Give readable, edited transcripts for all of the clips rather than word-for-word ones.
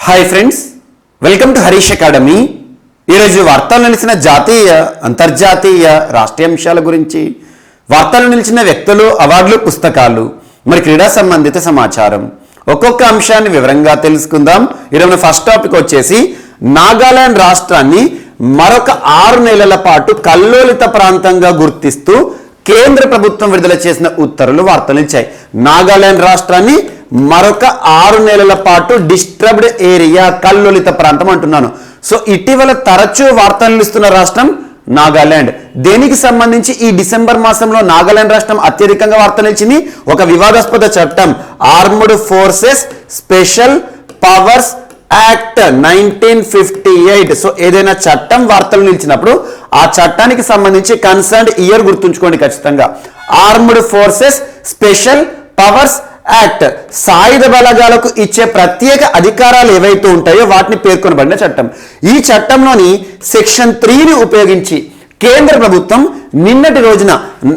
Hi friends, welcome to Harish academy. ఈరోజు వార్తలు నిలిచిన జాతీయ అంతర్జాతీయ రాష్ట్రీయ అంశాల గురించి, వార్తలు నిలిచిన వ్యక్తులు, అవార్డులు, పుస్తకాలు, మరి క్రీడా సంబంధిత సమాచారం ఒక్కొక్క అంశాన్ని వివరంగా తెలుసుకుందాం. ఈరోజు ఫస్ట్ టాపిక్ వచ్చేసి నాగాలాండ్ రాష్ట్రాన్ని మరొక 6 నెలల పాటు కల్లోలిత ప్రాంతంగా గుర్తిస్తూ కేంద్ర ప్రభుత్వం విడుదల చేసిన ఉత్తర్వులు వార్తలు ఇచ్చాయి. నాగాలాండ్ రాష్ట్రాన్ని మరొక 6 నెలల పాటు డిస్టర్బ్డ్ ఏరియా, కల్లోలిత ప్రాంతం అంటున్నాను. సో ఇటీవల తరచూ వార్తలు ఇస్తున్న రాష్ట్రం నాగాలాండ్. దేనికి సంబంధించి ఈ డిసెంబర్ మాసంలో నాగాలాండ్ రాష్ట్రం అత్యధికంగా వార్తలు ఇచ్చింది? ఒక వివాదాస్పద చట్టం, armed forces special powers act 1958. So ఏదైనా చట్టం వార్తలు నిలిచినప్పుడు ఆ చట్టానికి సంబంధించి కన్సర్న్డ్ ఇయర్ గుర్తుంచుకోండి ఖచ్చితంగా. Armed forces special powers act సాయుధ బలగాలకు ఇచ్చే ప్రత్యేక అధికారాలు ఏవైతే ఉంటాయో వాటిని పేర్కొనబడిన చట్టం. ఈ చట్టంలోని సెక్షన్ 3ని ఉపయోగించి కేంద్ర ప్రభుత్వం నిన్నటి రోజున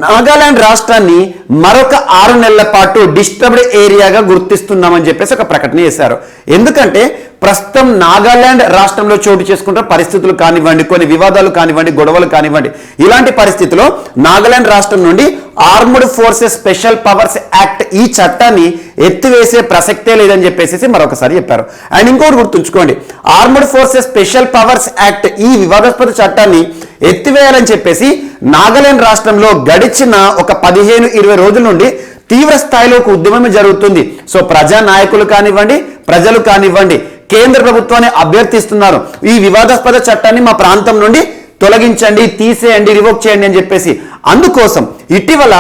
నాగాలాండ్ రాష్ట్రాన్ని మరొక 6 నెలల పాటు డిస్టర్బ్డ్ ఏరియాగా గుర్తిస్తున్నామని చెప్పేసి ఒక ప్రకటన చేశారు. ఎందుకంటే ప్రస్తుతం నాగాలాండ్ రాష్ట్రంలో చోటు చేసుకుంటున్న పరిస్థితులు కానివ్వండి, కొన్ని వివాదాలు కానివ్వండి, గొడవలు కానివ్వండి, ఇలాంటి పరిస్థితిలో నాగాలాండ్ రాష్ట్రం నుండి armed forces special powers act ఈ చట్టాన్ని ఎత్తివేసే ప్రసక్తే లేదని చెప్పేసి మరొకసారి చెప్పారు. అండ్ ఇంకోటి గుర్తుంచుకోండి, armed forces special powers act ఈ వివాదాస్పద చట్టాన్ని ఎత్తివేయాలని చెప్పేసి నాగాలాండ్ రాష్ట్రంలో గడిచిన ఒక 15-20 రోజుల నుండి తీవ్ర స్థాయిలో ఒక ఉద్యమం జరుగుతుంది. సో ప్రజా నాయకులు కానివ్వండి, ప్రజలు కానివ్వండి, కేంద్ర ప్రభుత్వాన్ని అభ్యర్థిస్తున్నారు, ఈ వివాదాస్పద చట్టాన్ని మా ప్రాంతం నుండి తొలగించండి, తీసేయండి, రివోక్ చేయండి అని చెప్పేసి. అందుకోసం ఇటీవల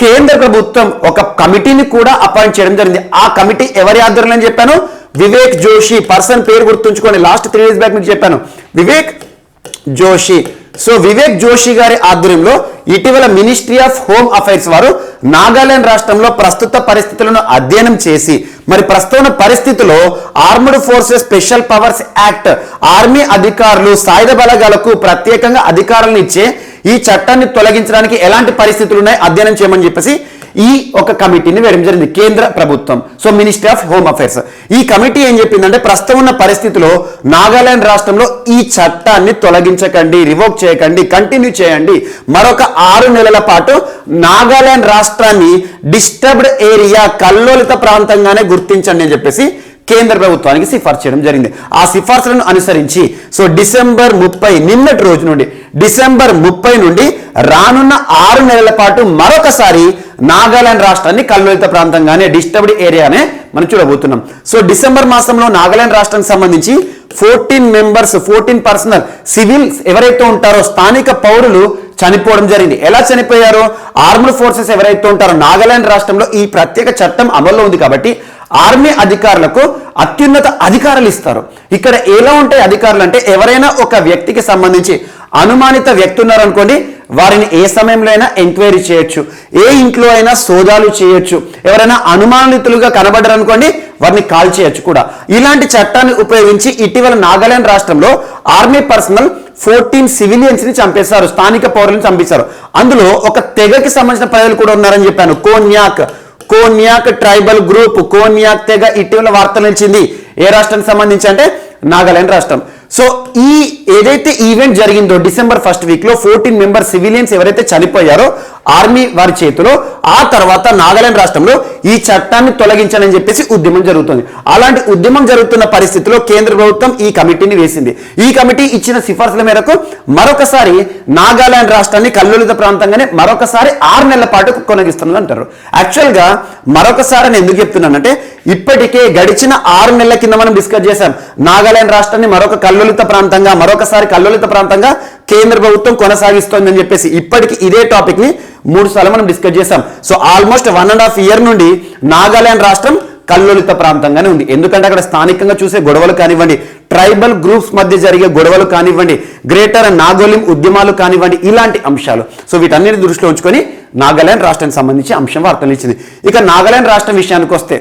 కేంద్ర ప్రభుత్వం ఒక కమిటీని కూడా అపాయింట్ చేయడం జరిగింది. ఆ కమిటీ ఎవరి ఆధ్వర్యంలో అని చెప్పాను? వివేక్ జోషి. పర్సన్ పేరు గుర్తుంచుకోండి, లాస్ట్ 3 days బ్యాక్ మీకు చెప్పాను, వివేక్ జోషి. సో వివేక్ జోషి గారి ఆధ్వర్యంలో ఇటీవల మినిస్ట్రీ ఆఫ్ హోమ్ అఫైర్స్ వారు నాగాలాండ్ రాష్ట్రంలో ప్రస్తుత పరిస్థితులను అధ్యయనం చేసి, మరి ప్రస్తుత పరిస్థితిలో armed forces special powers act army అధికారులు, సాయుధ బలగాలకు ప్రత్యేకంగా అధికారాలను ఇచ్చే ఈ చట్టాన్ని తొలగించడానికి ఎలాంటి పరిస్థితులు ఉన్నాయి అధ్యయనం చేయమని చెప్పేసి ఈ ఒక కమిటీని వేయడం జరిగింది కేంద్ర ప్రభుత్వం. So ministry of home affairs ఈ కమిటీ ఏం చెప్పిందంటే, ప్రస్తుతం ఉన్న పరిస్థితిలో నాగాలాండ్ రాష్ట్రంలో ఈ చట్టాన్ని తొలగించకండి, రివోక్ చేయకండి, కంటిన్యూ చేయండి, మరొక 6 నెలల పాటు నాగాలాండ్ రాష్ట్రాన్ని డిస్టర్బ్డ్ ఏరియా, కల్లోలిత ప్రాంతంగానే గుర్తించండి అని చెప్పేసి కేంద్ర ప్రభుత్వానికి సిఫార్సు చేయడం జరిగింది. ఆ సిఫార్సులను అనుసరించి సో డిసెంబర్ 30 నిన్నటి రోజు నుండి డిసెంబర్ 30 నుండి రానున్న 6 నెలల పాటు మరొకసారి నాగాలాండ్ రాష్ట్రాన్ని కల్లోలిత ప్రాంతంగానే, డిస్టర్బ్డ్ ఏరియానే మనం చూడబోతున్నాం. సో డిసెంబర్ మాసంలో నాగాలాండ్ రాష్ట్రానికి సంబంధించి 14 పర్సనల్ సివిల్స్ ఎవరైతే ఉంటారో స్థానిక పౌరులు చనిపోవడం జరిగింది. ఎలా చనిపోయారో, ఆర్మ్డ్ ఫోర్సెస్ ఎవరైతే ఉంటారో నాగాలాండ్ రాష్ట్రంలో ఈ ప్రత్యేక చట్టం అమల్లో ఉంది కాబట్టి ఆర్మీ అధికారులకు అత్యున్నత అధికారాలు ఇస్తారు. ఇక్కడ ఎలా ఉంటాయి అధికారులు అంటే, ఎవరైనా ఒక వ్యక్తికి సంబంధించి అనుమానిత వ్యక్తి ఉన్నారనుకోండి, వారిని ఏ సమయంలో అయినా ఎంక్వైరీ చేయొచ్చు, ఏ ఇంట్లో అయినా సోదాలు చేయొచ్చు, ఎవరైనా అనుమానితులుగా కనబడ్డారనుకోండి వారిని కాల్ చేయొచ్చు కూడా. ఇలాంటి చట్టాన్ని ఉపయోగించి ఇటీవల నాగాలాండ్ రాష్ట్రంలో ఆర్మీ పర్సనల్ 14 సివిలియన్స్ ని చంపేశారు, స్థానిక పౌరులను చంపేశారు. అందులో ఒక తెగకి సంబంధించిన ప్రజలు కూడా ఉన్నారని చెప్పాను. కోన్యాక్ ట్రైబల్ గ్రూప్, కోన్యాక్ తెగ ఇటీవల వార్తలు నిలిచింది. ఏ రాష్ట్రానికి సంబంధించి అంటే నాగాలాండ్ రాష్ట్రం. సో ఈ ఏదైతే ఈవెంట్ జరిగిందో డిసెంబర్ 1st వీక్ లో 14 మెంబర్ సివిలియన్స్ ఎవరైతే చనిపోయారో ఆర్మీ వారి చేతిలో, ఆ తర్వాత నాగాలాండ్ రాష్ట్రంలో ఈ చట్టాన్ని తొలగించాలని చెప్పేసి ఉద్యమం జరుగుతుంది. అలాంటి ఉద్యమం జరుగుతున్న పరిస్థితిలో కేంద్ర ప్రభుత్వం ఈ కమిటీని వేసింది. ఈ కమిటీ ఇచ్చిన సిఫార్సుల మేరకు మరొకసారి నాగాలాండ్ రాష్ట్రాన్ని కల్లోలిత ప్రాంతంగానే మరొకసారి 6 నెలల పాటు కొనగిస్తున్నది అంటారు. యాక్చువల్ గా మరొకసారి నేను ఎందుకు చెప్తున్నానంటే, ఇప్పటికే గడిచిన 6 నెలల కింద మనం డిస్కస్ చేశాం, నాగాలాండ్ రాష్ట్రాన్ని మరొక కల్లోలిత ప్రాంతంగా, మరొకసారి కల్లోలిత ప్రాంతంగా కేంద్ర ప్రభుత్వం కొనసాగిస్తోందని చెప్పేసి ఇప్పటికి ఇదే టాపిక్ ని 3 సార్లు మనం డిస్కస్ చేశాం. సో ఆల్మోస్ట్ 1.5 year నుండి నాగాలాండ్ రాష్ట్రం కల్లోలిత ప్రాంతంగానే ఉంది. ఎందుకంటే అక్కడ స్థానికంగా చూసే గొడవలు కానివ్వండి, ట్రైబల్ గ్రూప్స్ మధ్య జరిగే గొడవలు కానివ్వండి, గ్రేటర్ నాగోలిం ఉద్యమాలు కానివ్వండి, ఇలాంటి అంశాలు. సో వీటన్నిటిని దృష్టిలో ఉంచుకొని నాగాలాండ్ రాష్ట్రానికి సంబంధించి అంశం వార్తలు ఇచ్చింది. ఇక నాగాలాండ్ రాష్ట్రం విషయానికి వస్తే,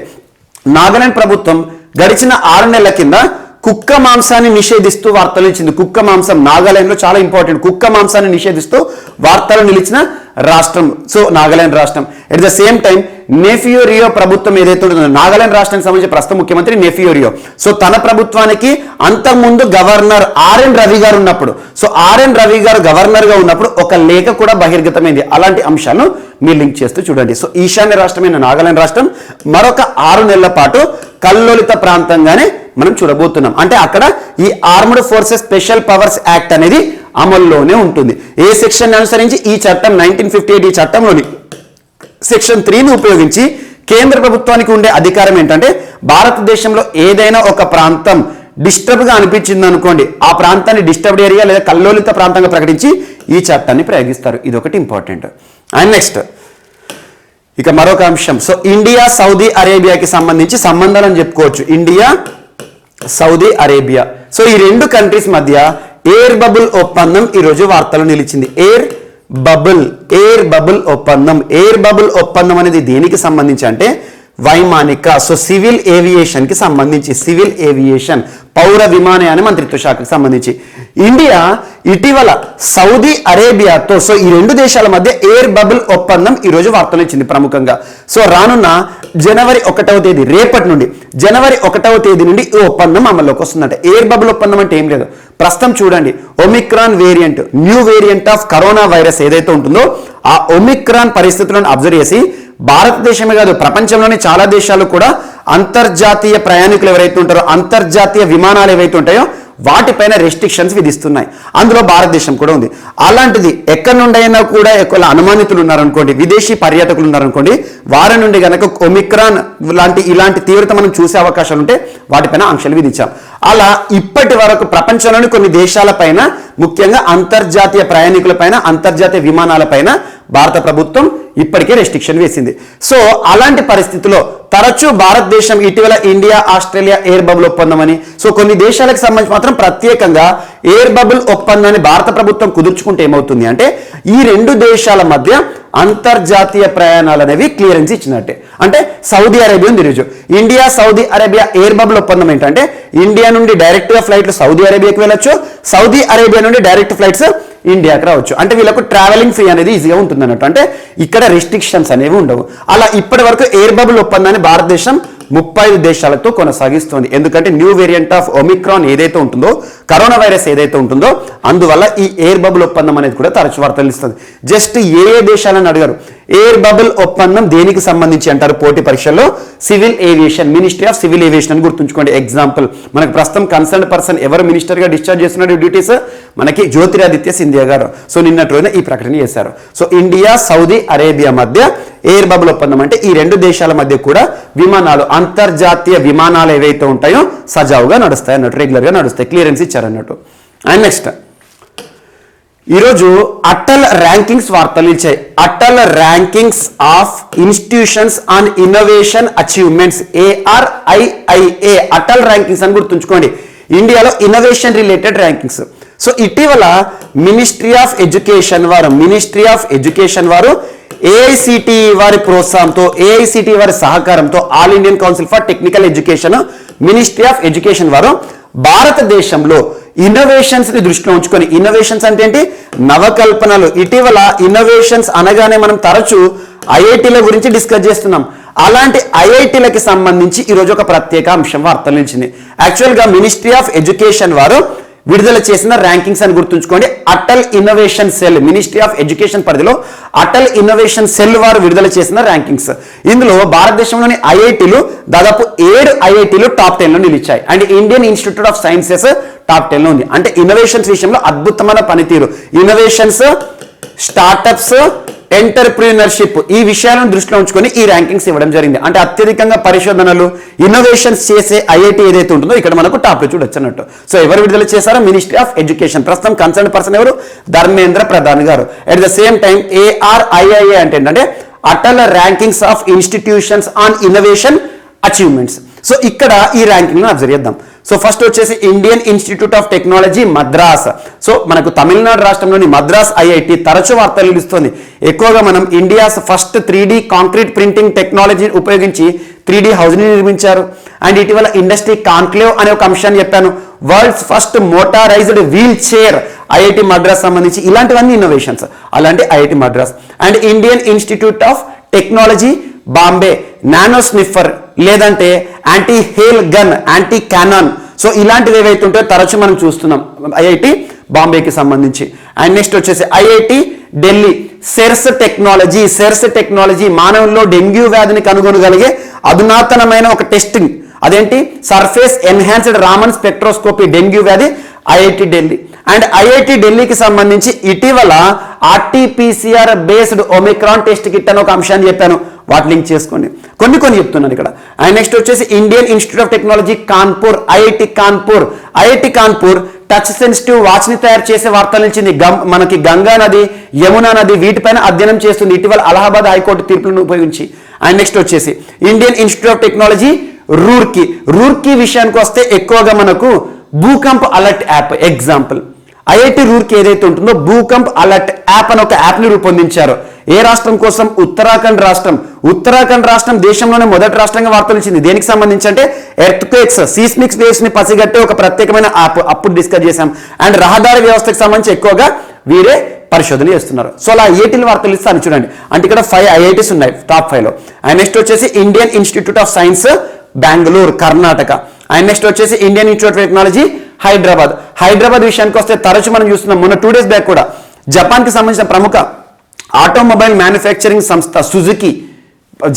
నాగాలాండ్ ప్రభుత్వం గడిచిన 6 నెలల కింద కుక్క మాంసాన్ని నిషేధిస్తూ వార్తలు ఇచ్చింది. కుక్క మాంసం నాగాలాండ్ లో చాలా ఇంపార్టెంట్. కుక్క మాంసాన్ని నిషేధిస్తూ వార్తలు నిలిచిన రాష్ట్రం సో నాగాలాండ్ రాష్ట్రం. At the same time Neiphiu Rio ప్రభుత్వం ఏదైతే ఉంటుందో, నాగాలాండ్ రాష్ట్రానికి సంబంధించి ప్రస్తుత ముఖ్యమంత్రి నెఫియో రియో. సో తన ప్రభుత్వానికి అంతకుముందు గవర్నర్ ఆర్ఎన్ రవి గారు ఉన్నప్పుడు, సో ఆర్ఎన్ రవి గారు గవర్నర్ గా ఉన్నప్పుడు ఒక లేఖ కూడా బహిర్గతమైంది. అలాంటి అంశాలను మీరు లింక్ చేస్తూ చూడండి. సో ఈశాన్య రాష్ట్రమైన నాగాలాండ్ రాష్ట్రం మరొక 6 నెలల పాటు కల్లోలిత ప్రాంతంగానే మనం చూడబోతున్నాం. అంటే అక్కడ ఈ armed forces special powers act అనేది అమల్లోనే ఉంటుంది. ఏ సెక్షన్ అనుసరించి ఈ చట్టం 1958 ఈ చట్టంలోని సెక్షన్ 3ని ఉపయోగించి కేంద్ర ప్రభుత్వానికి ఉండే అధికారం ఏంటంటే, భారతదేశంలో ఏదైనా ఒక ప్రాంతం డిస్టర్బ్గా అనిపించింది అనుకోండి, ఆ ప్రాంతాన్ని డిస్టర్బ్డ్ ఏరియా లేదా కల్లోలిత ప్రాంతంగా ప్రకటించి ఈ చట్టాన్ని ప్రయోగిస్తారు. ఇది ఒకటి ఇంపార్టెంట్. అండ్ నెక్స్ట్ ఇక మరొక అంశం. సో ఇండియా సౌదీ అరేబియాకి సంబంధించి సంబంధాలను చెప్పుకోవచ్చు. ఇండియా సౌదీ అరేబియా, సో ఈ 2 కంట్రీస్ మధ్య ఎయిర్ బబుల్ ఒప్పందం ఈరోజు వార్తలు నిలిచింది. ఎయిర్ బబుల్ ఒప్పందం. ఎయిర్ బబుల్ ఒప్పందం అనేది దేనికి సంబంధించి అంటే వైమానిక, సో సివిల్ ఏవియేషన్ కి సంబంధించి, సివిల్ ఏవియేషన్ పౌర విమానయాన మంత్రిత్వ శాఖకు సంబంధించి ఇండియా ఇటీవల సౌదీ అరేబియాతో, సో ఈ 2 దేశాల మధ్య ఎయిర్ బబుల్ ఒప్పందం ఈరోజు వార్తలు ఇచ్చింది ప్రముఖంగా. సో రానున్న జనవరి 1వ తేదీ, రేపటి నుండి జనవరి 1వ తేదీ నుండి ఈ ఒప్పందం అమల్లోకి వస్తుందంట. ఎయిర్ బబుల్ ఒప్పందం అంటే ఏం లేదు, ప్రస్తుతం చూడండి Omicron variant, new variant of corona virus ఏదైతే ఉంటుందో ఆ ఒమిక్రాన్ పరిస్థితులను అబ్జర్వ్ చేసి భారతదేశమే కాదు ప్రపంచంలోని చాలా దేశాలు కూడా అంతర్జాతీయ ప్రయాణికులు ఎవరైతే ఉంటారో, అంతర్జాతీయ విమానాలు ఏవైతే ఉంటాయో వాటిపైన రెస్ట్రిక్షన్స్ విధిస్తున్నాయి. అందులో భారతదేశం కూడా ఉంది. అలాంటిది ఎక్కడి నుండి అయినా కూడా ఎక్కువ అనుమానితులు ఉన్నారనుకోండి, విదేశీ పర్యాటకులు ఉన్నారనుకోండి, వారి నుండి కనుక ఒమిక్రాన్ ఇలాంటి తీవ్రత మనం చూసే అవకాశాలు ఉంటే వాటిపైన ఆంక్షలు విధించాం. అలా ఇప్పటి వరకు ప్రపంచంలోని కొన్ని దేశాలపైన, ముఖ్యంగా అంతర్జాతీయ ప్రయాణికులపైన, అంతర్జాతీయ విమానాలపైన భారత ప్రభుత్వం ఇప్పటికే రెస్ట్రిక్షన్ వేసింది. సో అలాంటి పరిస్థితుల్లో తరచూ భారతదేశం ఇటీవల ఇండియా ఆస్ట్రేలియా ఎయిర్ బబుల్ ఒప్పందం అని, సో కొన్ని దేశాలకు సంబంధించి మాత్రం ప్రత్యేకంగా ఎయిర్ బబుల్ ఒప్పందాన్ని భారత ప్రభుత్వం కుదుర్చుకుంటే ఏమవుతుంది అంటే ఈ 2 దేశాల మధ్య అంతర్జాతీయ ప్రయాణాలు అనేవి క్లియరెన్స్ ఇచ్చినట్టే. అంటే సౌదీ అరేబియా ఉంది ఈరోజు. India Saudi Arabia air bubble ఒప్పందం ఏంటంటే ఇండియా నుండి డైరెక్ట్ గా ఫ్లైట్లు సౌదీ అరేబియాకి వెళ్ళొచ్చు, సౌదీ అరేబియా నుండి డైరెక్ట్ ఫ్లైట్స్ ఇండియాకి రావచ్చు. అంటే వీళ్ళకు ట్రావెలింగ్ ఫ్రీ అనేది ఈజీగా ఉంటుంది అన్నట్టు. అంటే ఇక్కడ రెస్ట్రిక్షన్స్ అనేవి ఉండవు. అలా ఇప్పటి వరకు ఎయిర్ బబుల్ ఒప్పందాన్ని భారతదేశం 35 దేశాలతో కొనసాగిస్తోంది. ఎందుకంటే న్యూ వేరియంట్ ఆఫ్ ఒమిక్రాన్ ఏదైతే ఉంటుందో, కరోనా వైరస్ ఏదైతే ఉంటుందో, అందువల్ల ఈ ఎయిర్ బబుల్ ఒప్పందం అనేది కూడా తరచు వార్తలు ఇస్తుంది. జస్ట్ ఏ దేశాలను అడిగారు, ఎయిర్ బబుల్ ఒప్పందం దేనికి సంబంధించి అంటారు పోటీ పరీక్షల్లో, civil aviation, ministry of civil aviation అని గుర్తుంచుకోండి. ఎగ్జాంపుల్ మనకు ప్రస్తుతం కన్సర్న్ పర్సన్ ఎవరు మినిస్టర్ గా డిశ్చార్జ్ చేస్తున్నారు డ్యూటీస్, మనకి జ్యోతిరాదిత్య సింధియా గారు. సో నిన్నటి రోజున ఈ ప్రకటన చేశారు. సో ఇండియా సౌదీ అరేబియా మధ్య ఎయిర్ బబుల్ ఒప్పందం అంటే ఈ 2 దేశాల మధ్య కూడా విమానాలు, అంతర్జాతీయ విమానాలు ఏవైతే ఉంటాయో సజావుగా నడుస్తాయి అన్నట్టు, రెగ్యులర్ గా నడుస్తాయి, క్లియరెన్స్ ఇచ్చారన్నట్టు. అండ్ నెక్స్ట్ ఈరోజు అటల్ ర్యాంకింగ్స్ వార్తలు ఇచ్చాయి. Atal rankings of institutions on innovation achievements, ARIIA Atal rankings అని గుర్తుంచుకోండి. ఇండియాలో ఇన్నోవేషన్ రిలేటెడ్ ర్యాంకింగ్స్. సో ఇటీవల మినిస్ట్రీ ఆఫ్ ఎడ్యుకేషన్ వారు AICTE వారి ప్రోత్సాహంతో, AICTE వారి సహకారంతో, all Indian council for technical education, ministry of education వారు భారతదేశంలో ఇన్నోవేషన్స్ ని దృష్టిలో ఉంచుకొని, ఇన్నోవేషన్స్ అంటే ఏంటి, నవకల్పనలు. ఇటీవల ఇన్నోవేషన్స్ అనగానే మనం తరచూ ఐఐటీల గురించి డిస్కస్ చేస్తున్నాం. అలాంటి ఐఐటీలకి సంబంధించి ఈరోజు ఒక ప్రత్యేక అంశం వార్తలు నిలిచింది. యాక్చువల్గా మినిస్ట్రీ ఆఫ్ ఎడ్యుకేషన్ వారు విడుదల చేసిన ర్యాంకింగ్స్ అని గుర్తుంచుకోండి. Atal innovation cell, ministry of education పరిధిలో అటల్ ఇన్నోవేషన్ సెల్ వారు విడుదల చేసిన ర్యాంకింగ్స్. ఇందులో భారతదేశంలోని ఐఐటీలు దాదాపు 7 ఐఐటీలు టాప్ 10 లో నిలిచాయి. And Indian institute of sciences top 10 లో ఉంది. అంటే ఇన్నోవేషన్స్ విషయంలో అద్భుతమైన పనితీరు, ఇన్నోవేషన్స్, స్టార్టప్స్, ఎంటర్ప్రీనర్షిప్ ఈ విషయాలను దృష్టిలో ఉంచుకొని ఈ ర్యాంకింగ్స్ ఇవ్వడం జరిగింది. అంటే అత్యధికంగా పరిశోధనలు, ఇన్నోవేషన్స్ చేసే ఐఐటీ ఏదైతే ఉంటుందో ఇక్కడ మనకు టాప్ లో చూడొచ్చు అన్నట్టు. సో ఎవరు విడుదల చేశారో, మినిస్ట్రీ ఆఫ్ ఎడ్యుకేషన్. ప్రస్తుతం కన్సర్న్ పర్సన్ ఎవరు, ధర్మేంద్ర ప్రధాన్ గారు. At the same time ARIIA అంటే ఏంటంటే Atal rankings of institutions on innovation achievements. So ఇక్కడ ఈ ర్యాంకింగ్ అబ్జర్వ్ చేద్దాం. సో ఫస్ట్ వచ్చేసి Indian institute of technology Madras. So మనకు తమిళనాడు రాష్ట్రంలోని మద్రాస్ ఐఐటి తరచూ వార్తలు నిలుస్తుంది. ఎక్కువగా మనం India's first 3D concrete printing technology ఉపయోగించి 3D హౌస్ ని నిర్మించారు. అండ్ ఇటీవల ఇండస్ట్రీ కాన్క్లేవ్ అనే ఒక అంశాన్ని చెప్పాను. World's first motorized wheelchair IIT Madras సంబంధించి ఇలాంటివన్నీ ఇన్నోవేషన్స్. అలాంటి IIT Madras. And Indian institute of technology Bombay, nano sniffer లేదంటే anti hail gun, anti cannon. So ఇలాంటివి ఏవైతే ఉంటాయో తరచు మనం చూస్తున్నాం ఐఐటి బాంబేకి సంబంధించి. అండ్ నెక్స్ట్ వచ్చేసి ఐఐటి ఢిల్లీ సెర్స్ టెక్నాలజీ మానవుల్లో డెంగ్యూ వ్యాధిని కనుగొనగలిగే అధునాతనమైన ఒక టెస్టింగ్. అదేంటి? Surface enhanced Raman spectroscopy dengue వ్యాధి ఐఐటి ఢిల్లీ. అండ్ ఐఐటి ఢిల్లీకి సంబంధించి ఇటీవల RTPCR based Omicron test kit అని ఒక అంశాన్ని చెప్పాను, వాటి లింక్ చేసుకోండి. కొన్ని చెప్తున్నాను ఇక్కడ. అండ్ నెక్స్ట్ వచ్చేసి Indian institute of technology Kanpur, IIT Kanpur touch sensitive watch ని తయారు చేసే వార్తలు నిలిచింది. మనకి గంగా నది, యమునా నది వీటిపైన అధ్యయనం చేస్తుంది ఇటీవల అలహాబాద్ హైకోర్టు తీర్పులను ఉపయోగించి. అండ్ నెక్స్ట్ వచ్చేసి Indian institute of technology Roorkee విషయానికి వస్తే ఎక్కువగా మనకు Bhookamp alert app example. IIT Roorkee ఏదైతే ఉంటుందో భూకంప్ అలర్ట్ యాప్ అని ఒక యాప్ ని రూపొందించారు. ఏ రాష్ట్రం కోసం? ఉత్తరాఖండ్ రాష్ట్రం దేశంలోనే మొదటి రాష్ట్రంగా వార్తలు ఇచ్చింది. దేనికి సంబంధించి అంటే ఎర్త్ క్వేక్స్, సీస్మిక్ వేవ్స్ ని పసిగట్టే ఒక ప్రత్యేకమైన యాప్ అప్పుడు డిస్కస్ చేశాం. అండ్ రహదారి వ్యవస్థకు సంబంధించి ఎక్కువగా వీరే పరిశోధన చేస్తున్నారు. సో అలా ఐఐటీల వార్తలు ఇస్తాను చూడండి. అంటే ఇక్కడ 5 ఐఐటీస్ ఉన్నాయి టాప్ 5 లో. అండ్ నెక్స్ట్ వచ్చేసి Indian institute of science Bengaluru Karnataka. And next వచ్చేసి Indian institute of technology Hyderabad విషయానికి వస్తే తరచు మనం చూస్తున్నాం. మొన్న 2 days బ్యాక్ కూడా జపాన్ కి సంబంధించిన ప్రముఖ ఆటోమొబైల్ మ్యానుఫ్యాక్చరింగ్ సంస్థ సుజుకి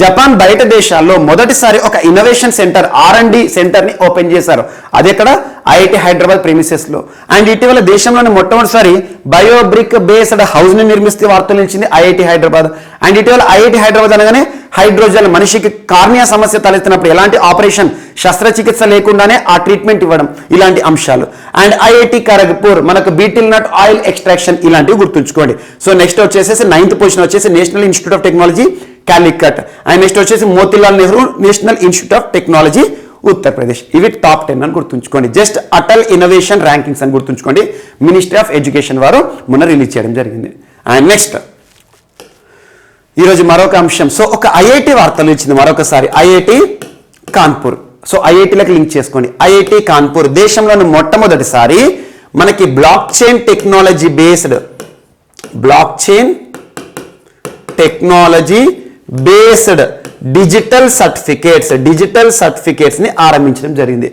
జపాన్ బయట దేశాల్లో మొదటిసారి ఒక ఇన్నోవేషన్ సెంటర్ R&D సెంటర్ ని ఓపెన్ చేశారు. అది ఎక్కడ? ఐఐటి హైదరాబాద్ ప్రెమిసెస్ లో. అండ్ ఇటీవల దేశంలోని మొట్టమొదటిసారి బయోబ్రిక్ బేస్డ్ హౌస్ ని నిర్మిస్తే వార్తలు నిలిచింది ఐఐటి హైదరాబాద్. అండ్ ఇటీవల ఐఐటి హైదరాబాద్ అనగానే హైడ్రోజెల్, మనిషికి కార్నియా సమస్య తలెత్తినప్పుడు ఎలాంటి ఆపరేషన్ శస్త్రచికిత్స లేకుండానే ఆ ట్రీట్మెంట్ ఇవ్వడం, ఇలాంటి అంశాలు. అండ్ ఐఐటి ఖరగ్పూర్ మనకు బీటిల్ నట్ ఆయిల్ ఎక్స్ట్రాక్షన్, ఇలాంటివి గుర్తుంచుకోండి. సో నెక్స్ట్ వచ్చేసి 9th పొజిషన్ వచ్చేసి national institute of technology Calicut. And next వచ్చేసి Motilal Nehru national institute of technology Uttar Pradesh. ఇవి టాప్ 10 అని గుర్తుంచుకోండి. జస్ట్ అటల్ ఇన్నోవేషన్ ర్యాంకింగ్స్ అని గుర్తుంచుకోండి. మినిస్ట్రీ ఆఫ్ ఎడ్యుకేషన్ వారు మొన్న రిలీజ్ చేయడం జరిగింది. అండ్ నెక్స్ట్ ఈరోజు మరొక అంశం. సో ఒక ఐఐటి వార్తలు ఇచ్చింది మరొకసారి, ఐఐటి కాన్పూర్. సో ఐఐటీలకు లింక్ చేసుకోండి. ఐఐటి కాన్పూర్ దేశంలోని మొట్టమొదటిసారి మనకి block chain technology based digital certificates ని ఆరంభించడం జరిగింది.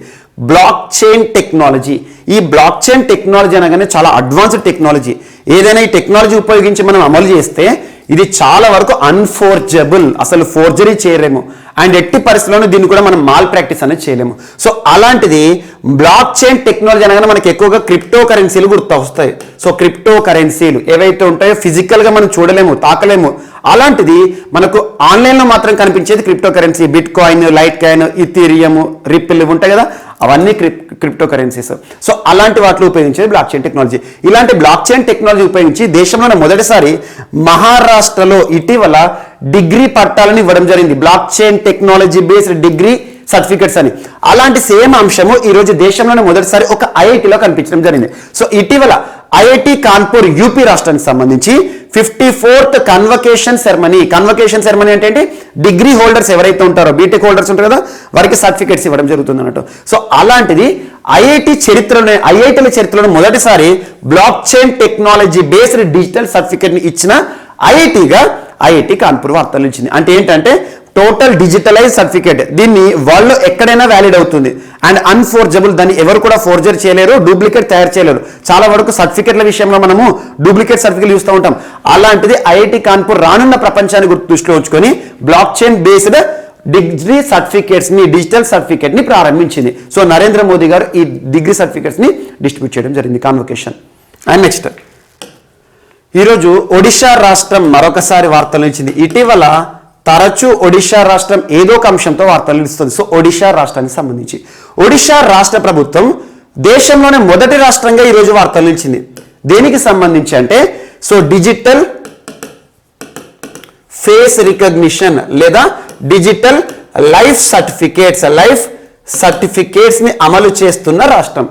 Blockchain technology. ఈ బ్లాక్ చైన్ టెక్నాలజీ అనగానే చాలా అడ్వాన్స్డ్ టెక్నాలజీ. ఏదైనా ఈ టెక్నాలజీ ఉపయోగించి మనం అమలు చేస్తే ఇది చాలా వరకు అన్ఫోర్జబుల్, అసలు ఫోర్జరీ చేయలేము. అండ్ ఎట్టి పరిస్థితుల్లోనూ దీన్ని కూడా మనం మాల్ ప్రాక్టీస్ అనేది చేయలేము. సో అలాంటిది బ్లాక్ చైన్ టెక్నాలజీ అనగానే మనకి ఎక్కువగా క్రిప్టో కరెన్సీలు గుర్తు వస్తాయి. సో క్రిప్టో కరెన్సీలు ఏవైతే ఉంటాయో ఫిజికల్ గా మనం చూడలేము, తాకలేము. అలాంటిది మనకు ఆన్లైన్లో మాత్రం కనిపించేది crypto currency. Bitcoin, Litecoin, Ethereum, Ripple ఉంటాయి కదా, అవన్నీ క్రిప్టో కరెన్సీస్. సో అలాంటి వాటిలో ఉపయోగించేది బ్లాక్ చైన్ టెక్నాలజీ. ఇలాంటి బ్లాక్ చైన్ టెక్నాలజీ ఉపయోగించి దేశంలోనే మొదటిసారి మహారాష్ట్రలో ఇటీవల డిగ్రీ పట్టాలను ఇవ్వడం జరిగింది. Blockchain technology based degree certificates అని. అలాంటి సేమ్ అంశము ఈ రోజు దేశంలోనే మొదటిసారి ఒక ఐఐటిలో కనిపించడం జరిగింది. సో ఇటీవల ఐఐటి కాన్పూర్ యూపీ రాష్ట్రానికి సంబంధించి 54th కన్వకేషన్ సెరమనీ అంటే డిగ్రీ హోల్డర్స్ ఎవరైతే ఉంటారో, బీటెక్ హోల్డర్స్ ఉంటారు కదా, వారికి సర్టిఫికేట్స్ ఇవ్వడం జరుగుతుంది అన్నట్టు. సో అలాంటిది ఐఐటిల చరిత్రలో మొదటిసారి block chain technology based digital certificate ని ఇచ్చిన ఐఐటిగా ఐఐటి కాన్పూర్ వార్తలు ఇచ్చింది. అంటే ఏంటంటే టోటల్ డిజిటలైజ్ సర్టిఫికేట్. దీన్ని వరల్డ్ లో ఎక్కడైనా వ్యాలిడ్ అవుతుంది. అండ్ అన్ఫోర్జబుల్, దాన్ని ఎవరు కూడా ఫోర్జర్ చేయలేరు, డూప్లికేట్ తయారు చేయలేరు. చాలా వరకు సర్టిఫికేట్ల విషయంలో మనము డూప్లికేట్ సర్టిఫికేట్ చూస్తూ ఉంటాం. అలాంటిది ఐఐటి కాన్పూర్ రానున్న ప్రపంచాన్ని దృష్టిలో ఉంచుకొని block chain based degree certificates ని, డిజిటల్ సర్టిఫికేట్ ని ప్రారంభించింది. సో నరేంద్ర మోదీ గారు ఈ డిగ్రీ సర్టిఫికేట్స్ ని డిస్ట్రిబ్యూట్ చేయడం జరిగింది, కాన్వకేషన్. అండ్ నెక్స్ట్ ఈరోజు ఒడిషా రాష్ట్రం మరొకసారి వార్తలు ఇచ్చింది. ఇటీవల తరచూ ఒడిషా రాష్ట్రం ఏదో ఒక అంశంతో వార్తలు ఇస్తుంది. సో ఒడిషా రాష్ట్రానికి సంబంధించి ఒడిషా రాష్ట్ర ప్రభుత్వం దేశంలోనే మొదటి రాష్ట్రంగా ఈరోజు వార్తలు ఇచ్చింది. దేనికి సంబంధించి అంటే సో డిజిటల్ ఫేస్ రికగ్నిషన్ లేదా డిజిటల్ లైఫ్ సర్టిఫికేట్స్ ని అమలు చేస్తున్న రాష్ట్రం.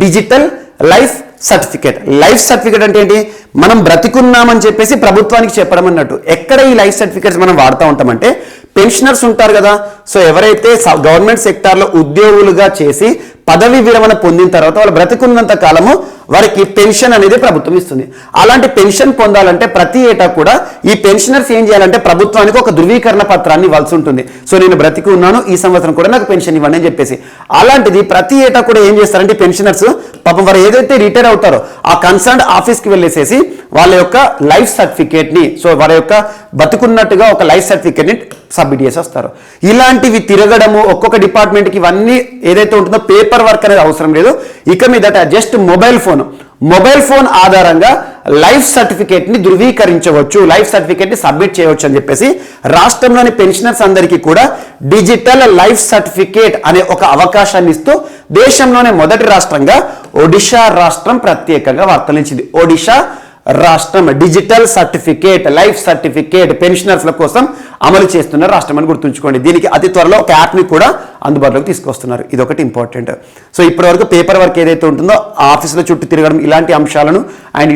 డిజిటల్ లైఫ్ సర్టిఫికేట్ అంటే ఏంటి? మనం బ్రతికున్నామని చెప్పేసి ప్రభుత్వానికి చెప్పడం అన్నట్టు. ఎక్కడ ఈ లైఫ్ సర్టిఫికేట్స్ మనం వాడుతూ ఉంటామంటే పెన్షనర్స్ ఉంటారు కదా, సో ఎవరైతే గవర్నమెంట్ సెక్టార్లో ఉద్యోగులుగా చేసి పదవి విరమణ పొందిన తర్వాత వాళ్ళు బ్రతికున్నంత కాలము వారికి పెన్షన్ అనేది ప్రభుత్వం ఇస్తుంది. అలాంటి పెన్షన్ పొందాలంటే ప్రతి ఏటా కూడా ఈ పెన్షనర్స్ ఏం చేయాలంటే ప్రభుత్వానికి ఒక ధృవీకరణ పత్రాన్ని ఇవ్వాల్సి ఉంటుంది. సో నేను బ్రతికి ఉన్నాను, ఈ సంవత్సరం కూడా నాకు పెన్షన్ ఇవ్వండి అని చెప్పేసి. అలాంటిది ప్రతి ఏటా కూడా ఏం చేస్తారంటే పెన్షనర్స్ పాపం వారు ఏదైతే రిటైర్ అవుతారో ఆ కన్సర్న్ ఆఫీస్కి వెళ్ళేసేసి వాళ్ళ యొక్క లైఫ్ సర్టిఫికేట్ని, సో వారి యొక్క బతుకున్నట్టుగా ఒక లైఫ్ సర్టిఫికేట్ని సబ్మిట్ చేసి వస్తారు. ఇలాంటివి తిరగడము ఒక్కొక్క డిపార్ట్మెంట్కి ఇవన్నీ ఏదైతే ఉంటుందో పేపర్ వర్క్ అనేది అవసరం లేదు. ఇక మీదట జస్ట్ మొబైల్ ఫోన్ ఆధారంగా లైఫ్ సర్టిఫికేట్ని ధృవీకరించవచ్చు, లైఫ్ సర్టిఫికేట్ని సబ్మిట్ చేయవచ్చు అని చెప్పేసి రాష్ట్రంలోని పెన్షనర్స్ అందరికీ కూడా డిజిటల్ లైఫ్ సర్టిఫికేట్ అనే ఒక అవకాశాన్ని ఇస్తూ దేశంలోనే మొదటి రాష్ట్రంగా ఒడిషా రాష్ట్రం ప్రత్యేకంగా వార్తలించింది. ఒడిషా రాష్ట్రం డిజిటల్ సర్టిఫికేట్ లైఫ్ సర్టిఫికేట్ పెన్షనర్స్ల కోసం అమలు చేస్తున్న రాష్ట్రం అని గుర్తుంచుకోండి. దీనికి అతి త్వరలో ఒక యాప్ని కూడా అందుబాటులోకి తీసుకొస్తున్నారు. ఇది ఒకటి ఇంపార్టెంట్. సో ఇప్పటివరకు పేపర్ వర్క్ ఏదైతే ఉంటుందో ఆఫీసుల చుట్టూ తిరగడం ఇలాంటి అంశాలను అండ్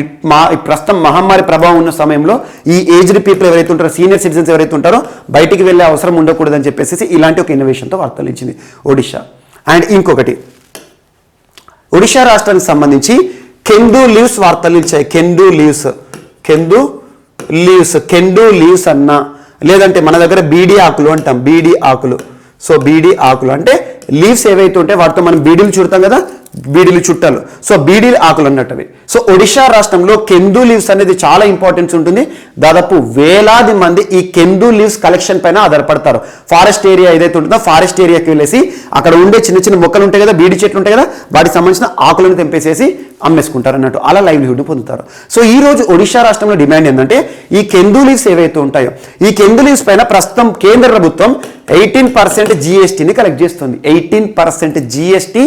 ప్రస్తుతం మహమ్మారి ప్రభావం ఉన్న సమయంలో ఈ ఏజ్డ్ పీపుల్ ఎవరైతే ఉంటారో సీనియర్ సిటిజన్స్ ఎవరైతే ఉంటారో బయటికి వెళ్ళే అవసరం ఉండకూడదని చెప్పేసి ఇలాంటి ఒక ఇన్నోవేషన్తో వార్తలించింది ఒడిషా. అండ్ ఇంకొకటి ఒడిషా రాష్ట్రానికి సంబంధించి కెండు లీవ్స్ వార్తలు ఇచ్చాయి. కెండు లీవ్స్ అన్నా లేదంటే మన దగ్గర బీడీ ఆకులు అంటాం, బీడీ ఆకులు. సో బీడీ ఆకులు అంటే లీవ్స్ ఏవైతే ఉంటే వాటితో మనం బీడీలు చుడతాం కదా, బీడీలు చుట్టాలు. సో బీడీ ఆకులు అన్నట్టువి. సో ఒడిషా రాష్ట్రంలో కెందు లీవ్స్ అనేది చాలా ఇంపార్టెన్స్ ఉంటుంది. దాదాపు వేలాది మంది ఈ కెందు లీవ్స్ కలెక్షన్ పైన ఆధారపడతారు. ఫారెస్ట్ ఏరియా ఏదైతే ఉంటుందో ఫారెస్ట్ ఏరియాకి వెళ్ళేసి అక్కడ ఉండే చిన్న చిన్న మొక్కలు ఉంటాయి కదా, బీడీ చెట్లు ఉంటాయి కదా, వాటికి సంబంధించిన ఆకులను తెంపేసేసి అమ్మేసుకుంటారు అన్నట్టు, అలా లైవ్లీహుడ్ని పొందుతారు. సో ఈ రోజు ఒడిషా రాష్ట్రంలో డిమాండ్ ఏంటంటే ఈ కెందు లీవ్స్ ఏవైతే ఉంటాయో ఈ కెందు లీవ్స్ పైన ప్రస్తుతం కేంద్ర ప్రభుత్వం 18% జీఎస్టీని కలెక్ట్ చేస్తుంది. 18% జీఎస్టీ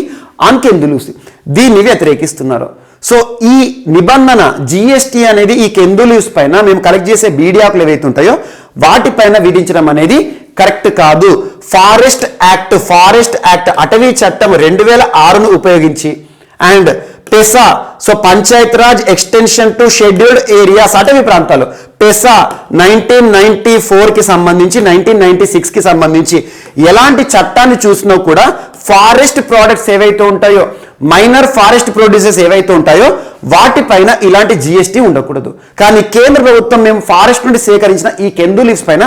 ఆన్ కెందు లీవ్స్. దీన్ని వ్యతిరేకిస్తున్నారు. సో ఈ నిబంధన జీఎస్టీ అనేది ఈ కెందు లీవ్స్ పైన మేము కలెక్ట్ చేసే బీడీ ఆకులు ఏవైతే ఉంటాయో వాటిపైన విధించడం అనేది కరెక్ట్ కాదు. ఫారెస్ట్ యాక్ట్ అటవీ చట్టం 2006ను ఉపయోగించి and పెసా, so Panchayat Raj extension to scheduled areas అటవీ ప్రాంతాలు, పెసా 1994కి సంబంధించి 1996కి సంబంధించి ఎలాంటి చట్టాన్ని చూసినా కూడా ఫారెస్ట్ ప్రోడక్ట్స్ ఏవైతే ఉంటాయో మైనర్ ఫారెస్ట్ ప్రొడ్యూసర్స్ ఏవైతే ఉంటాయో వాటిపైన ఇలాంటి జీఎస్టీ ఉండకూడదు. కానీ కేంద్ర ప్రభుత్వం మేము ఫారెస్ట్ నుండి సేకరించిన ఈ కెందు లీవ్స్ పైన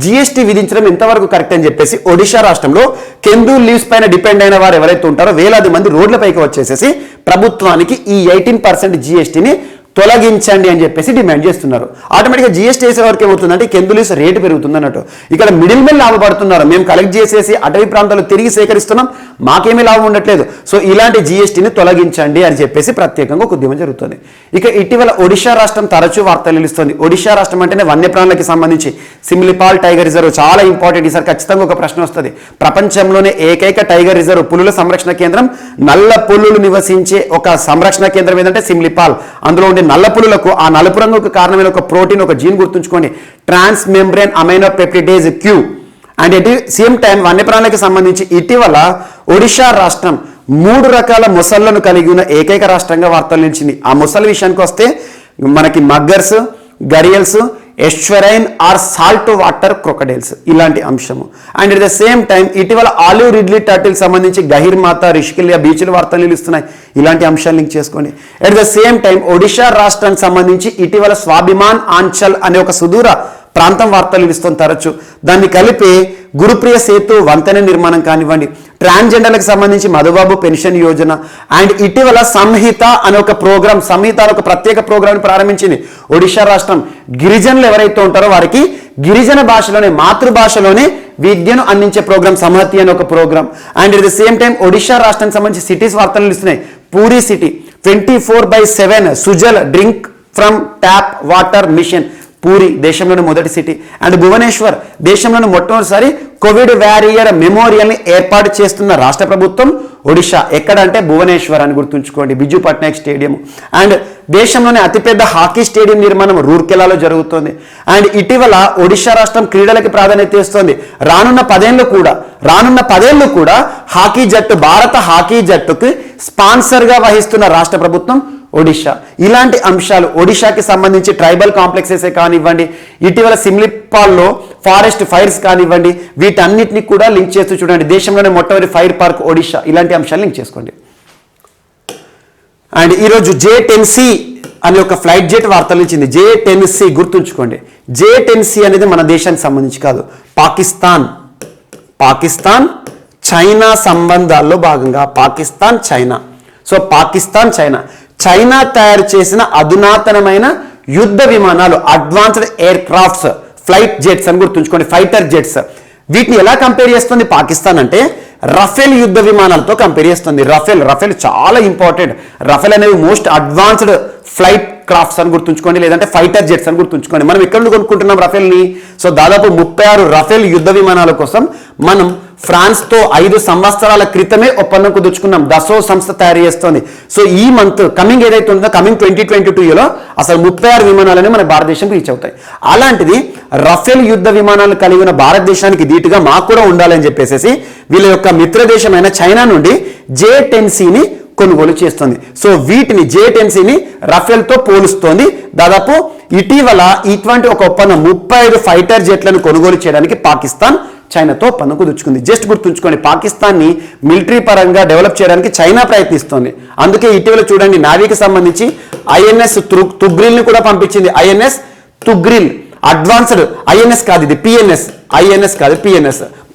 జీఎస్టీ విధించడం ఎంతవరకు కరెక్ట్ అని చెప్పేసి ఒడిషా రాష్ట్రంలో కెందు లీవ్స్ పైన డిపెండ్ అయిన వారు ఎవరైతే ఉంటారో వేలాది మంది రోడ్లపైకి వచ్చేసేసి ప్రభుత్వానికి ఈ 18% జీఎస్టీని తొలగించండి అని చెప్పేసి డిమాండ్ చేస్తున్నారు. ఆటోమేటిక్గా జీఎస్టీ వేసే వరకు ఏమవుతుందంటే కెందు లీవ్స్ రేటు పెరుగుతుంది అన్నట్టు. ఇక్కడ మిడిల్ మెన్ లాభపడుతున్నారు. మేము కలెక్ట్ చేసేసి అటవీ ప్రాంతాలు తిరిగి సేకరిస్తున్నాం, మాకేమీ లాభం ఉండట్లేదు. సో ఇలాంటి జీఎస్టీని తొలగించండి అని చెప్పేసి ప్రత్యేకంగా ఒక ఉద్యమం జరుగుతుంది. ఇక ఇటీవల ఒడిషా రాష్ట్రం తరచూ వార్తలు నిలుస్తుంది. ఒడిషా రాష్ట్రం అంటేనే వన్యప్రాణులకి సంబంధించి సిమ్లిపాల్ టైగర్ రిజర్వ్ చాలా ఇంపార్టెంట్. ఈసారి ఖచ్చితంగా ఒక ప్రశ్న వస్తుంది. ప్రపంచంలోనే ఏకైక టైగర్ రిజర్వ్ పులుల సంరక్షణ కేంద్రం, నల్ల పులులు నివసించే ఒక సంరక్షణ కేంద్రం ఏదంటే సిమ్లిపాల్. అందులో ఉండే నల్ల పులులకు ఆ నలుపు రంగుకు కారణమైన ఒక ప్రోటీన్, ఒక జీన్ గుర్తుంచుకోండి, transmembrane amino peptidase Q. And at the same time వన్యప్రాణులకు సంబంధించి ఇటీవల ఒడిషా రాష్ట్రం 3 రకాల మొసళ్లను కలిగి ఉన్న ఏకైక రాష్ట్రంగా వార్తలు నిలిచింది. ఆ మొసళ్ళ విషయానికి వస్తే మనకి మగ్గర్స్, గరియల్స్, ఎస్ట్వరైన్ ఆర్ సాల్ట్ వాటర్ క్రొకడైల్స్ ఇలాంటి అంశము. And at the same time ఇటీవల ఆలివ్ రిడ్లీ టర్టిల్ సంబంధించి గహిర్మాత, రిషికిలియా బీచ్లు వార్తలు నిలుస్తున్నాయి. ఇలాంటి అంశాలు లింక్ చేసుకోండి. At the same time Odisha రాష్ట్రానికి సంబంధించి ఇటీవల స్వాభిమాన్ ఆంచల్ అనే ఒక సుదూర ప్రాంతం వార్తలు నిలుస్తుంది తరచు. దాన్ని కలిపి గురుప్రియ సేతు వంతెన నిర్మాణం కానివ్వండి, ట్రాన్స్జెండర్లకు సంబంధించి మధుబాబు పెన్షన్ యోజన అండ్ ఇటీవల సంహిత అనే ఒక ప్రోగ్రామ్, సంహిత అనే ఒక ప్రత్యేక ప్రోగ్రామ్ ప్రారంభించింది ఒడిషా రాష్ట్రం. గిరిజనులు ఎవరైతే ఉంటారో వారికి గిరిజన భాషలోనే, మాతృభాషలోనే విద్యను అందించే ప్రోగ్రామ్ సంహతి అనే ఒక program. And at the same time Odisha రాష్ట్రానికి సంబంధించి సిటీస్ వార్తలు నిలుస్తున్నాయి. Puri city 24/7 Sujal drink from tap water mission, Puri దేశంలోని మొదటి సిటీ. అండ్ భువనేశ్వర్ దేశంలోని మొట్టమొదటిసారి కోవిడ్ వారియర్ మెమోరియల్ని ఏర్పాటు చేస్తున్న రాష్ట్ర ప్రభుత్వం ఒడిషా. ఎక్కడ అంటే భువనేశ్వర్ అని గుర్తుంచుకోండి, బిజు పట్నాయక్ స్టేడియం. అండ్ దేశంలోని అతిపెద్ద హాకీ స్టేడియం నిర్మాణం రూర్కెలాలో జరుగుతోంది. అండ్ ఇటీవల ఒడిషా రాష్ట్రం క్రీడలకి ప్రాధాన్యత ఇస్తోంది. రానున్న 10 ఏళ్ళు కూడా హాకీ జట్టు, భారత హాకీ జట్టుకి స్పాన్సర్గా వహిస్తున్న రాష్ట్ర ప్రభుత్వం ఒడిషా. ఇలాంటి అంశాలు ఒడిషాకి సంబంధించి ట్రైబల్ కాంప్లెక్సెస్ కానివ్వండి, ఇటీవల సిమ్లిపాల్లో ఫారెస్ట్ ఫైర్స్ కానివ్వండి, వీటన్నిటిని కూడా లింక్ చేస్తూ చూడండి. దేశంలోనే మొట్టమొదటి ఫైర్ పార్క్ ఒడిషా. ఇలాంటి అంశాలు లింక్ చేసుకోండి. అండ్ ఈరోజు J-10C అనే ఒక ఫ్లైట్ జెట్ వార్తలు ఇచ్చింది. J-10C గుర్తుంచుకోండి. J-10C అనేది మన దేశానికి సంబంధించి కాదు, పాకిస్తాన్ చైనా సంబంధాల్లో భాగంగా Pakistan China. So Pakistan China తయారు చేసిన అధునాతనమైన యుద్ధ విమానాలు, advanced air crafts, flight jets అని గుర్తుంచుకోండి, ఫైటర్ జెట్స్. వీటిని ఎలా కంపేర్ చేస్తుంది పాకిస్తాన్ అంటే రఫేల్ యుద్ధ విమానాలతో కంపేర్ చేస్తుంది. రఫేల్ చాలా ఇంపార్టెంట్. రఫేల్ అనేవి మోస్ట్ అడ్వాన్స్డ్ ఫ్లైట్ క్రాఫ్ట్స్ అని గుర్తుంచుకోండి, లేదంటే ఫైటర్ జెట్స్ అని గుర్తుంచుకోండి. మనం ఎక్కడ నుండి కొనుక్కుంటున్నాం రఫేల్ని? సో దాదాపు 36 రఫేల్ యుద్ధ విమానాల కోసం మనం ఫ్రాన్స్తో 5 సంవత్సరాల క్రితమే ఒప్పందం కుదుర్చుకున్నాం. దసో సంస్థ తయారు చేస్తోంది. సో ఈ మంత్ కమింగ్ ఏదైతే ఉందో, కమింగ్ 2022లో అసలు 36 విమానాలని మన భారతదేశం రీచ్ అవుతాయి. అలాంటిది రఫేల్ యుద్ధ విమానాలు కలిగి ఉన్న భారతదేశానికి ధీటుగా మాకు కూడా ఉండాలని చెప్పేసి వీళ్ళ యొక్క మిత్ర దేశమైన చైనా నుండి J-10Cని కొనుగోలు చేస్తుంది. సో వీటిని J-10Cని రఫేల్తో పోలుస్తోంది. దాదాపు ఇటీవల ఇటువంటి ఒక ఒప్పందం 35 ఫైటర్ జెట్లను కొనుగోలు చేయడానికి పాకిస్తాన్ చైనాతో ఒప్పందం కుదుర్చుకుంది. జస్ట్ గుర్తుంచుకోండి, పాకిస్తాన్ని మిలిటరీ పరంగా డెవలప్ చేయడానికి చైనా ప్రయత్నిస్తోంది. అందుకే ఇటీవల చూడండి, నావీకి సంబంధించి INS తుగ్రిల్ని కూడా పంపించింది. INS తుగ్రిల్ అడ్వాన్స్డ్, INS కాదు ఇది, PNS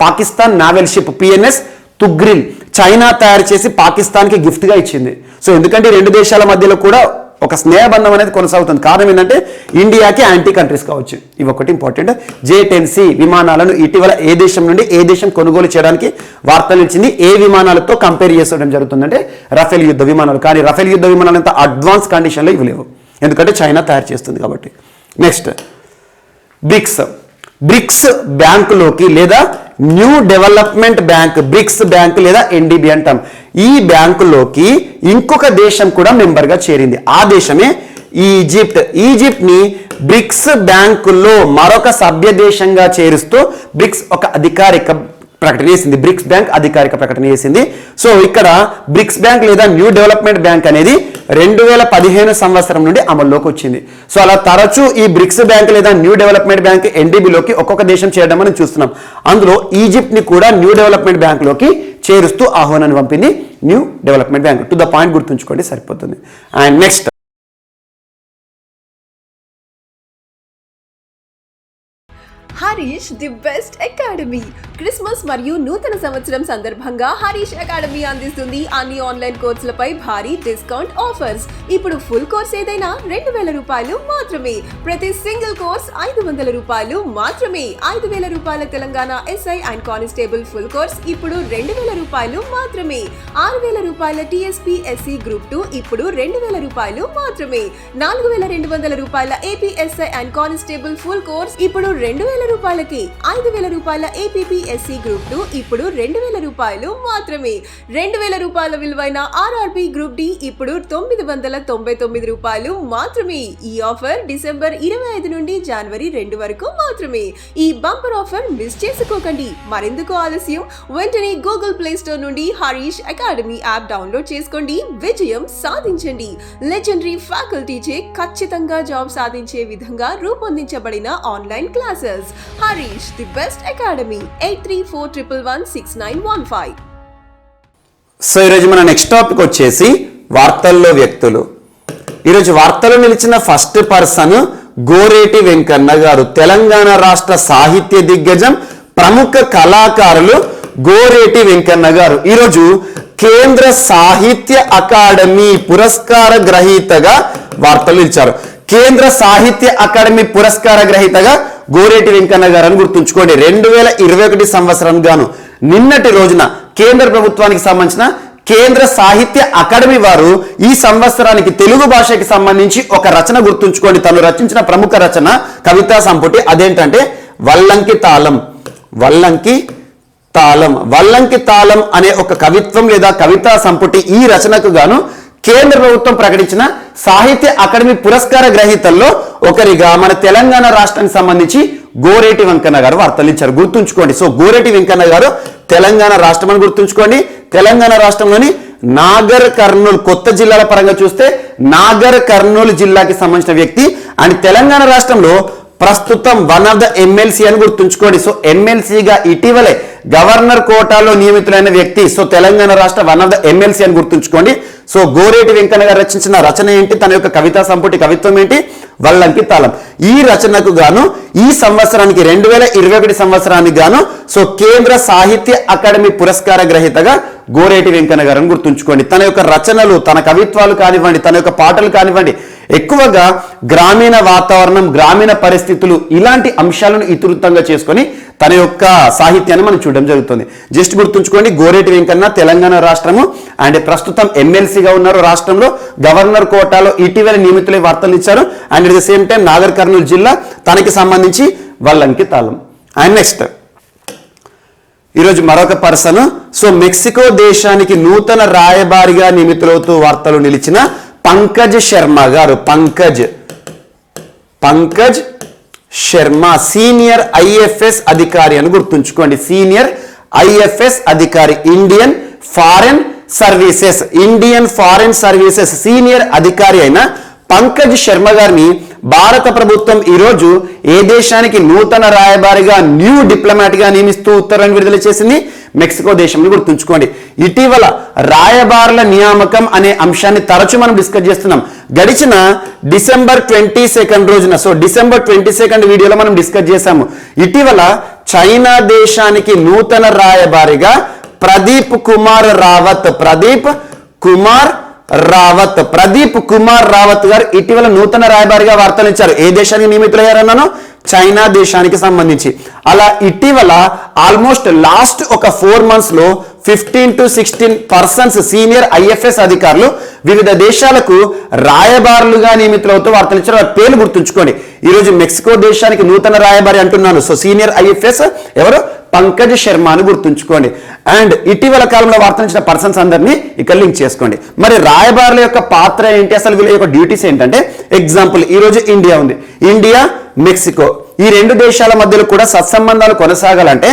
Pakistan naval ship PNS Tughril China తయారు చేసి పాకిస్తాన్కి గిఫ్ట్గా ఇచ్చింది. సో ఎందుకంటే రెండు దేశాల మధ్యలో కూడా ఒక స్నేహబంధం అనేది కొనసాగుతుంది. కారణం ఏంటంటే ఇండియాకి యాంటీ కంట్రీస్ కావచ్చు. ఇవి ఒకటి ఇంపార్టెంట్. J-10C విమానాలను ఇటీవల ఏ దేశం నుండి ఏ దేశం కొనుగోలు చేయడానికి వార్తలు ఇచ్చింది. ఏ విమానాలతో కంపేర్ చేసుకోవడం జరుగుతుందంటే రఫేల్ యుద్ధ విమానాలు. కానీ రఫేల్ యుద్ధ విమానాలు అంత అడ్వాన్స్ కండిషన్లో ఇవి లేవు, ఎందుకంటే చైనా తయారు చేస్తుంది కాబట్టి. నెక్స్ట్ బ్రిక్స్ బ్యాంకులోకి లేదా new development bank, bricks bank లేదా NDB అంటాం. ఈ బ్యాంకులోకి ఇంకొక దేశం కూడా మెంబర్గా చేరింది. ఆ దేశమే ఈజిప్ట్ని బ్రిక్స్ బ్యాంకులో మరొక సభ్య దేశంగా చేరుస్తూ బ్రిక్స్ ఒక అధికారిక ప్రకటన చేసింది. బ్రిక్స్ బ్యాంక్ అధికారిక ప్రకటన చేసింది. సో ఇక్కడ బ్రిక్స్ బ్యాంక్ లేదా న్యూ డెవలప్మెంట్ బ్యాంక్ అనేది 2015 సంవత్సరం నుండి అమల్లోకి వచ్చింది. సో అలా తరచూ ఈ బ్రిక్స్ బ్యాంక్ లేదా న్యూ డెవలప్మెంట్ బ్యాంక్ NDBలోకి ఒక్కొక్క దేశం చేరడం మనం చూస్తున్నాం. అందులో ఈజిప్ట్ని కూడా న్యూ డెవలప్మెంట్ బ్యాంక్లోకి చేరుస్తూ ఆహ్వానాన్ని పంపింది new development bank. To the point గుర్తుంచుకోండి, సరిపోతుంది. And next Harish the best academy. Christmas మరియు నూతన సంవత్సరం సందర్భంగా హరీష్ అకాడమీ అందిస్తుంది అన్ని ఆన్లైన్ కోర్సులపై భారీ డిస్కౌంట్ ఆఫర్స్. ఇప్పుడు ఫుల్ కోర్స్ ఏదైనా 2000 రూపాయలు మాత్రమే. ప్రతి సింగిల్ కోర్స్ 500 రూపాయలు మాత్రమే. 5000 రూపాయల Telangana SI and constable full course ఇప్పుడు 2000 రూపాయలు మాత్రమే. 6000 రూపాయల TSP SC గ్రూప్ 2 ఇప్పుడు 2000 రూపాయలు మాత్రమే. 4200 రూపాయల APSI and constable full course ఇప్పుడు 2000 రూపాయలకి. 5000 రూపాయల APP SC గ్రూప్ 2 ఇప్పుడు 2000 రూపాయలు మాత్రమే. 2000 రూపాయల విలువైన RRB గ్రూప్ D ఇప్పుడు 999 రూపాయలు మాత్రమే. ఈ ఆఫర్ డిసెంబర్ 25 నుండి జనవరి 2 వరకు మాత్రమే. ఈ బంపర్ ఆఫర్ మిస్ చేసుకోకండి. మరెందుకు ఆలస్యం, వెంటనే గూగుల్ ప్లే స్టోర్ నుండి హరీష్ అకాడమీ యాప్ డౌన్లోడ్ చేసుకోండి. విజయం సాధించండి. లెజెండరీ ఫ్యాకల్టీచే ఖచ్చితంగా జాబ్ సాధించే విధంగా రూపొందించబడిన online classes. Harish the best academy. 8341116915. So ఈరోజు మన నెక్స్ట్ టాపిక్ వచ్చేసి వార్తల్లో వ్యక్తులు. ఈరోజు వార్తల్లో నిలిచిన ఫస్ట్ పర్సన్ గోరేటి వెంకన్న గారు. తెలంగాణ రాష్ట్ర సాహిత్య దిగ్గజం, ప్రముఖ కళాకారులు గోరేటి వెంకన్న గారు ఈరోజు కేంద్ర సాహిత్య అకాడమీ పురస్కార గ్రహీతగా వార్తలు నిలిచారు. కేంద్ర సాహిత్య అకాడమీ పురస్కార గ్రహీతగా గోరేటి వెంకన్న గారు అని గుర్తుంచుకోండి. 2021 సంవత్సరం గాను నిన్నటి రోజున కేంద్ర ప్రభుత్వానికి సంబంధించిన కేంద్ర సాహిత్య అకాడమీ వారు ఈ సంవత్సరానికి తెలుగు భాషకి సంబంధించి ఒక రచన గుర్తుంచుకోండి. తను రచించిన ప్రముఖ రచన కవితా సంపుటి. అదేంటంటే వల్లంకి తాళం అనే ఒక కవిత్వం లేదా కవితా సంపుటి. ఈ రచనకు గాను కేంద్ర ప్రభుత్వం ప్రకటించిన సాహిత్య అకాడమీ పురస్కార గ్రహీతల్లో ఒకరిగా మన తెలంగాణ రాష్ట్రానికి సంబంధించి గోరేటి వెంకన్న గారు వార్తలించారు. గుర్తుంచుకోండి. సో గోరేటి వెంకన్న గారు తెలంగాణ రాష్ట్రం అని గుర్తుంచుకోండి. తెలంగాణ రాష్ట్రంలోని నాగర్ కర్నూలు, కొత్త జిల్లాల పరంగా చూస్తే నాగర్ కర్నూలు జిల్లాకి సంబంధించిన వ్యక్తి. అండ్ తెలంగాణ రాష్ట్రంలో ప్రస్తుతం వన్ ఆఫ్ ద ఎమ్మెల్సీ అని గుర్తుంచుకోండి. సో ఎమ్మెల్సీగా ఇటీవలే గవర్నర్ కోటాలో నియమితులైన వ్యక్తి. సో తెలంగాణ రాష్ట్ర వన్ ఆఫ్ ద ఎమ్మెల్సీ అని గుర్తుంచుకోండి. సో గోరేటి వెంకన్న గారు రచించిన రచన ఏంటి, తన యొక్క కవితా సంపుటి కవిత్వం ఏంటి, వల్లంకి తాళం. ఈ రచనకు గాను ఈ సంవత్సరానికి 2021 సంవత్సరానికి గాను సో కేంద్ర సాహిత్య అకాడమీ పురస్కార గ్రహీతగా గోరేటి వెంకన్న గారు అని గుర్తుంచుకోండి. తన యొక్క రచనలు, తన కవిత్వాలు కానివ్వండి, తన యొక్క పాటలు కానివ్వండి, ఎక్కువగా గ్రామీణ వాతావరణం, గ్రామీణ పరిస్థితులు ఇలాంటి అంశాలను ఇతివృత్తంగా చేసుకొని తన యొక్క సాహిత్యాన్ని మనం చూడడం జరుగుతుంది. జస్ట్ గుర్తుంచుకోండి, గోరేటి వెంకన్న తెలంగాణ రాష్ట్రము అండ్ ప్రస్తుతం ఎమ్మెల్సీగా ఉన్నారు. రాష్ట్రంలో గవర్నర్ కోటాలో ఇటీవల నియమితులై వార్తలు ఇచ్చారు. And at the same time Nagar Kurnool జిల్లా, తనకి సంబంధించి వల్లంకి తాళం. అండ్ నెక్స్ట్ ఈరోజు మరొక పర్సన్. సో మెక్సికో దేశానికి నూతన రాయబారిగా నియమితులవుతూ వార్తలు నిలిచిన పంకజ్ శర్మ గారు. పంకజ్ శర్మ సీనియర్ ఐఎఫ్ఎస్ అధికారి అని గుర్తుంచుకోండి. సీనియర్ ఐఎఫ్ఎస్ అధికారి, ఇండియన్ ఫారెన్ సర్వీసెస్ సీనియర్ అధికారి అయిన పంకజ్ శర్మ గారిని భారత ప్రభుత్వం ఈరోజు ఏ దేశానికి నూతన రాయబారిగా, న్యూ డిప్లొమాట్ గా నియమిస్తూ ఉత్తర్వులను విడుదల చేసింది? మెక్సికో దేశంలో గుర్తుంచుకోండి. ఇటీవల రాయబారుల నియామకం అనే అంశాన్ని తరచూ మనం డిస్కస్ చేస్తున్నాం. గడిచిన డిసెంబర్ 22 రోజున, సో డిసెంబర్ 22 వీడియోలో మనం డిస్కస్ చేశాము. ఇటీవల చైనా దేశానికి నూతన రాయబారిగా ప్రదీప్ కుమార్ రావత్ గారు ఇటీవల నూతన రాయబారిగా వార్తలు ఇచ్చారు. ఏ దేశానికి నియమితులయ్యారన్నాను? చైనా దేశానికి సంబంధించి. అలా ఇటీవల ఆల్మోస్ట్ లాస్ట్ ఒక 4 months లో 15 to 16% సీనియర్ ఐఎఫ్ఎస్ అధికారులు వివిధ దేశాలకు రాయబారులుగా నియమితులవుతూ వార్తలు ఇచ్చారు. వారి పేర్లు గుర్తుంచుకోండి. ఈరోజు మెక్సికో దేశానికి నూతన రాయబారి అంటున్నాను. సో సీనియర్ ఐఎఫ్ఎస్ ఎవరు? పంకజ్ శర్మ అని గుర్తుంచుకోండి. అండ్ ఇటీవల కాలంలో వార్తలు ఇచ్చిన పర్సన్స్ అందరినీ ఇక్కడ లింక్ చేసుకోండి. మరి రాయబారుల యొక్క పాత్ర ఏంటి, అసలు వీళ్ళ యొక్క డ్యూటీస్ ఏంటంటే, ఎగ్జాంపుల్ ఈరోజు ఇండియా ఉంది, ఇండియా మెక్సికో ఈ 2 దేశాల మధ్యలో కూడా సత్సంబంధాలు కొనసాగాలంటే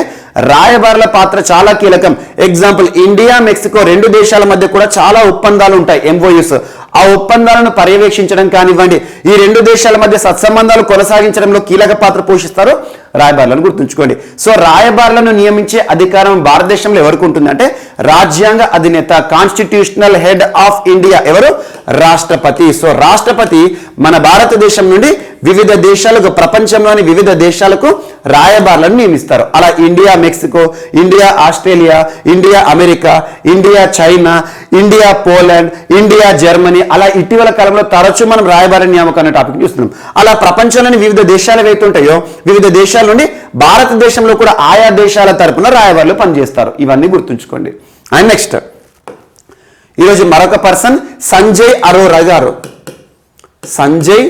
రాయబారుల పాత్ర చాలా కీలకం. ఎగ్జాంపుల్ ఇండియా మెక్సికో 2 దేశాల మధ్య కూడా చాలా ఒప్పందాలు ఉంటాయి, ఎంఓయూస్. ఆ ఒప్పందాలను పర్యవేక్షించడం కానివ్వండి, ఈ 2 దేశాల మధ్య సత్సంబంధాలు కొనసాగించడంలో కీలక పాత్ర పోషిస్తారు రాయబారులను గుర్తుంచుకోండి. సో రాయబారులను నియమించే అధికారం భారతదేశంలో ఎవరికి ఉంటుందంటే రాజ్యాంగ అధినేత, కాన్స్టిట్యూషనల్ హెడ్ ఆఫ్ ఇండియా ఎవరు? రాష్ట్రపతి. సో రాష్ట్రపతి మన భారతదేశం నుండి వివిధ దేశాలకు, ప్రపంచంలోని వివిధ దేశాలకు రాయబారులను నియమిస్తారు. అలా India Mexico, India Australia, India America, India China, India Poland, India Germany, అలా ఇటీవల కాలంలో తరచూ మనం రాయబారి నియామకం అనే టాపిక్ చూస్తున్నాం. అలా ప్రపంచంలోని వివిధ దేశాలు ఏవైతే ఉంటాయో వివిధ దేశాల నుండి భారతదేశంలో కూడా ఆయా దేశాల తరపున రాయబారులు పనిచేస్తారు. ఇవన్నీ గుర్తుంచుకోండి. అండ్ నెక్స్ట్ ఈరోజు మరొక పర్సన్ సంజయ్ అరోరా గారు. సంజయ్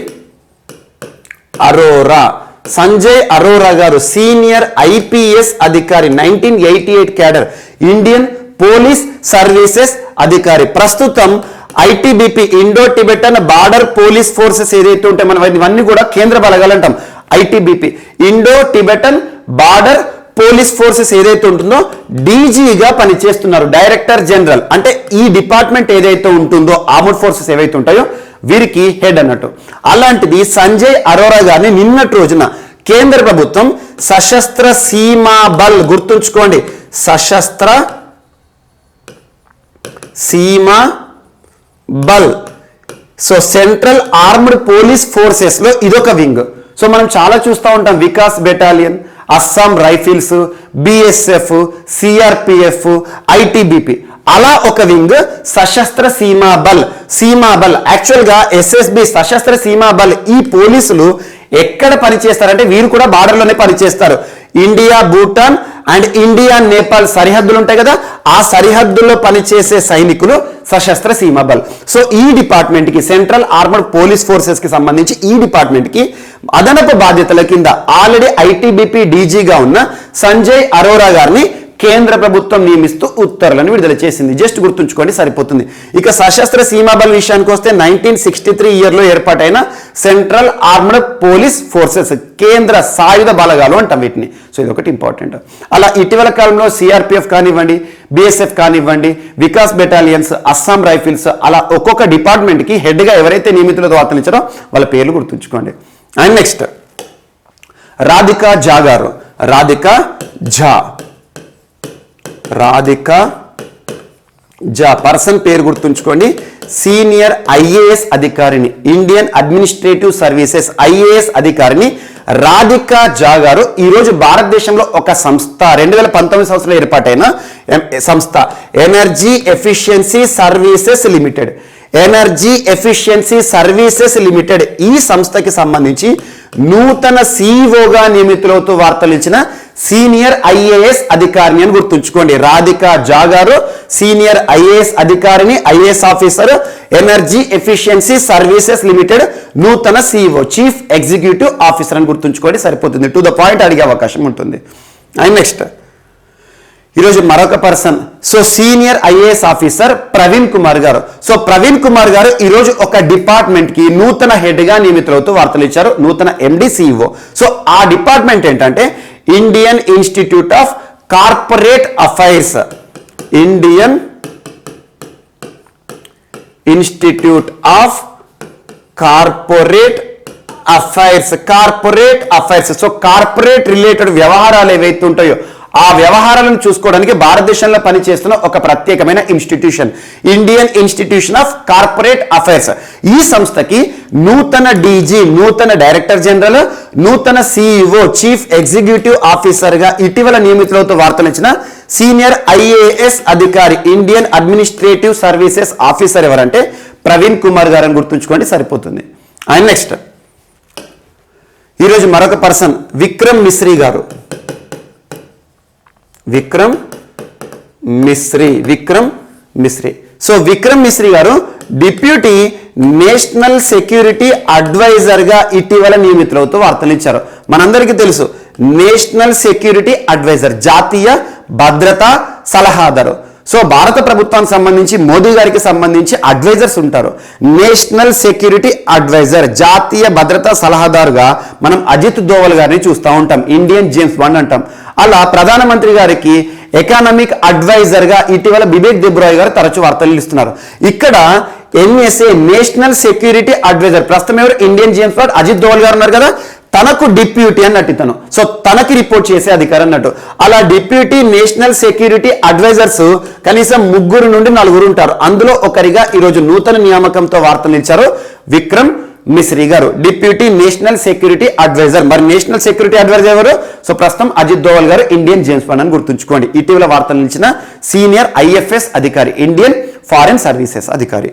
అరోరా గారు సీనియర్ ఐపీఎస్ అధికారి, 1988 క్యాడర్, ఇండియన్ పోలీస్ సర్వీసెస్ అధికారి. ప్రస్తుతం ITBP, Indo Tibetan border police forces ఏదైతే ఉంటే మనం ఇవన్నీ కూడా కేంద్ర బలగాలు అంటాం. ITBP, Indo Tibetan border police forces ఏదైతే ఉంటుందో డీజీగా పనిచేస్తున్నారు. డైరెక్టర్ జనరల్ అంటే ఈ డిపార్ట్మెంట్ ఏదైతే ఉంటుందో, ఆర్మ్డ్ ఫోర్సెస్ ఏవైతే ఉంటాయో వీరికి హెడ్ అన్నట్టు. అలాంటిది సంజయ్ అరోరా గారిని నిన్నటి రోజున కేంద్ర ప్రభుత్వం సశస్త్ర సీమా బల్, గుర్తుంచుకోండి, సశస్త్ర సీమా బల్, so central armed police forces లో ఇదొక వింగ్. సో మనం చాలా చూస్తూ ఉంటాం, Vikas battalion, Assam rifles, BSF, CRPF, ITBP, అలా ఒక వింగ్ సశస్త్ర సీమా బల్. యాక్చువల్ గా ఎస్ఎస్బి, సశస్త్ర సీమా బల్, ఈ పోలీసులు ఎక్కడ పనిచేస్తారంటే వీరు కూడా బార్డర్ లోనే పనిచేస్తారు. India Bhutan and India Nepal సరిహద్దులు ఉంటాయి కదా, ఆ సరిహద్దుల్లో పనిచేసే సైనికులు సశస్త్ర సీమా బల్. సో ఈ డిపార్ట్మెంట్ కి, సెంట్రల్ ఆర్మర్డ్ పోలీస్ ఫోర్సెస్ కి సంబంధించి ఈ డిపార్ట్మెంట్ కి అదనపు బాధ్యతల కింద ఆల్రెడీ ఐటీబీపీ డీజీగా ఉన్న సంజయ్ అరోరా గారిని కేంద్ర ప్రభుత్వం నియమిస్తూ ఉత్తర్వులను విడుదల చేసింది. జస్ట్ గుర్తుంచుకోండి సరిపోతుంది. ఇక సశస్త్ర సీమాబల్ విషయానికి వస్తే 1963 ఇయర్లో ఏర్పాటైన సెంట్రల్ ఆర్మ్డ్ పోలీస్ ఫోర్సెస్, కేంద్ర సాయుధ బలగాలు అంటాం వీటిని. సో ఇది ఒకటి ఇంపార్టెంట్. అలా ఇటీవల కాలంలో సిఆర్పిఎఫ్ కానివ్వండి, బిఎస్ఎఫ్ కానివ్వండి, వికాస్ బెటాలియన్స్, అస్సాం రైఫిల్స్, అలా ఒక్కొక్క డిపార్ట్మెంట్కి హెడ్గా ఎవరైతే నియమితులతో వార్తలు ఇచ్చారో వాళ్ళ పేర్లు గుర్తుంచుకోండి. అండ్ నెక్స్ట్ రాధికా ఝా గారు, రాధికా ఝా పర్సన్ పేరు గుర్తుంచుకోండి. సీనియర్ ఐఏఎస్ అధికారిని, ఇండియన్ అడ్మినిస్ట్రేటివ్ సర్వీసెస్ ఐఏఎస్ అధికారిని రాధికా ఝా గారు ఈరోజు భారతదేశంలో ఒక సంస్థ 2019 సంవత్సరంలో ఏర్పాటైన సంస్థ energy efficiency services limited. Energy efficiency services limited ఈ సంస్థకి సంబంధించి నూతన సిఇఓగా నియమితులవుతూ వార్తలు ఇచ్చిన సీనియర్ ఐఏఎస్ అధికారిని అని గుర్తుంచుకోండి. రాధికా ఝా గారు సీనియర్ ఐఏఎస్ అధికారిని, IAS officer, energy efficiency services limited నూతన సిఇఓ, చీఫ్ ఎగ్జిక్యూటివ్ ఆఫీసర్ అని గుర్తుంచుకోండి, సరిపోతుంది. టు ద పాయింట్ అడిగే అవకాశం ఉంటుంది. అండ్ నెక్స్ట్ ఈరోజు మరొక person, so senior IAS officer Praveen Kumar గారు. సో ప్రవీణ్ కుమార్ గారు ఈరోజు ఒక డిపార్ట్మెంట్ కి నూతన హెడ్ గా నియమితులవుతూ వార్తలు ఇచ్చారు, నూతన ఎండి సిఇఓ. సో ఆ డిపార్ట్మెంట్ ఏంటంటే Indian institute of corporate affairs. Indian institute of corporate affairs. Corporate affairs, so corporate related వ్యవహారాలు ఏవైతే ఉంటాయో ఆ వ్యవహారాలను చూసుకోవడానికి భారతదేశంలో పనిచేస్తున్న ఒక ప్రత్యేకమైన institution Indian institution of corporate affairs. ఈ సంస్థకి నూతన డీజీ, నూతన డైరెక్టర్ జనరల్, నూతన సిఇఓ, చీఫ్ ఎగ్జిక్యూటివ్ ఆఫీసర్ గా ఇటీవల నియమితులవుతూ వార్తలు ఇచ్చిన సీనియర్ ఐఏఎస్ అధికారి, ఇండియన్ అడ్మినిస్ట్రేటివ్ సర్వీసెస్ ఆఫీసర్ ఎవరంటే ప్రవీణ్ కుమార్ గారు అని గుర్తుంచుకోండి, సరిపోతుంది. అండ్ నెక్స్ట్ ఈరోజు మరొక పర్సన్ విక్రమ్ మిశ్రీ గారు. విక్రమ్ మిశ్రీ. సో విక్రమ్ మిశ్రీ గారు డిప్యూటీ నేషనల్ సెక్యూరిటీ అడ్వైజర్ గా ఇటీవల నియమితులవుతూ వార్తలు ఇచ్చారు. మనందరికీ తెలుసు నేషనల్ సెక్యూరిటీ అడ్వైజర్, జాతీయ భద్రతా సలహాదారు. సో భారత ప్రభుత్వానికి సంబంధించి మోదీ గారికి సంబంధించి అడ్వైజర్స్ ఉంటారు. నేషనల్ సెక్యూరిటీ అడ్వైజర్, జాతీయ భద్రతా సలహాదారుగా మనం అజిత్ దోవల్ గారిని చూస్తూ ఉంటాం, ఇండియన్ జేమ్స్ బాండ్ అంటాం. అలా ప్రధానమంత్రి గారికి ఎకనామిక్ అడ్వైజర్ గా ఇటీవల బిబేక్ దేబ్రాయ్ గారు తరచూ వార్తలు ఇస్తున్నారు. ఇక్కడ ఎన్ఎస్ఏ నేషనల్ సెక్యూరిటీ అడ్వైజర్ ప్రస్తుతం ఎవరు, Indian James Bond Ajit Doval గారు ఉన్నారు కదా, తనకు డిప్యూటీ అన్నట్టు ఇతను, సో తనకి రిపోర్ట్ చేసే అధికారం అన్నట్టు. అలా డిప్యూటీ నేషనల్ సెక్యూరిటీ అడ్వైజర్స్ కనీసం 3 నుండి 4 ఉంటారు. అందులో ఒకరిగా ఈరోజు నూతన నియామకంతో వార్తలు ఇచ్చారు విక్రమ్ మిశ్రీ గారు, డిప్యూటీ నేషనల్ సెక్యూరిటీ అడ్వైజర్. మరి నేషనల్ సెక్యూరిటీ అడ్వైజర్ ఎవరు? సో ప్రస్తుతం అజిత్ దోవల్ గారు, ఇండియన్ జేమ్స్ బాండ్ అని గుర్తుంచుకోండి. ఇటీవల వార్తలు ఇచ్చిన సీనియర్ ఐఎఫ్ఎస్ అధికారి, ఇండియన్ ఫారెన్ సర్వీసెస్ అధికారి.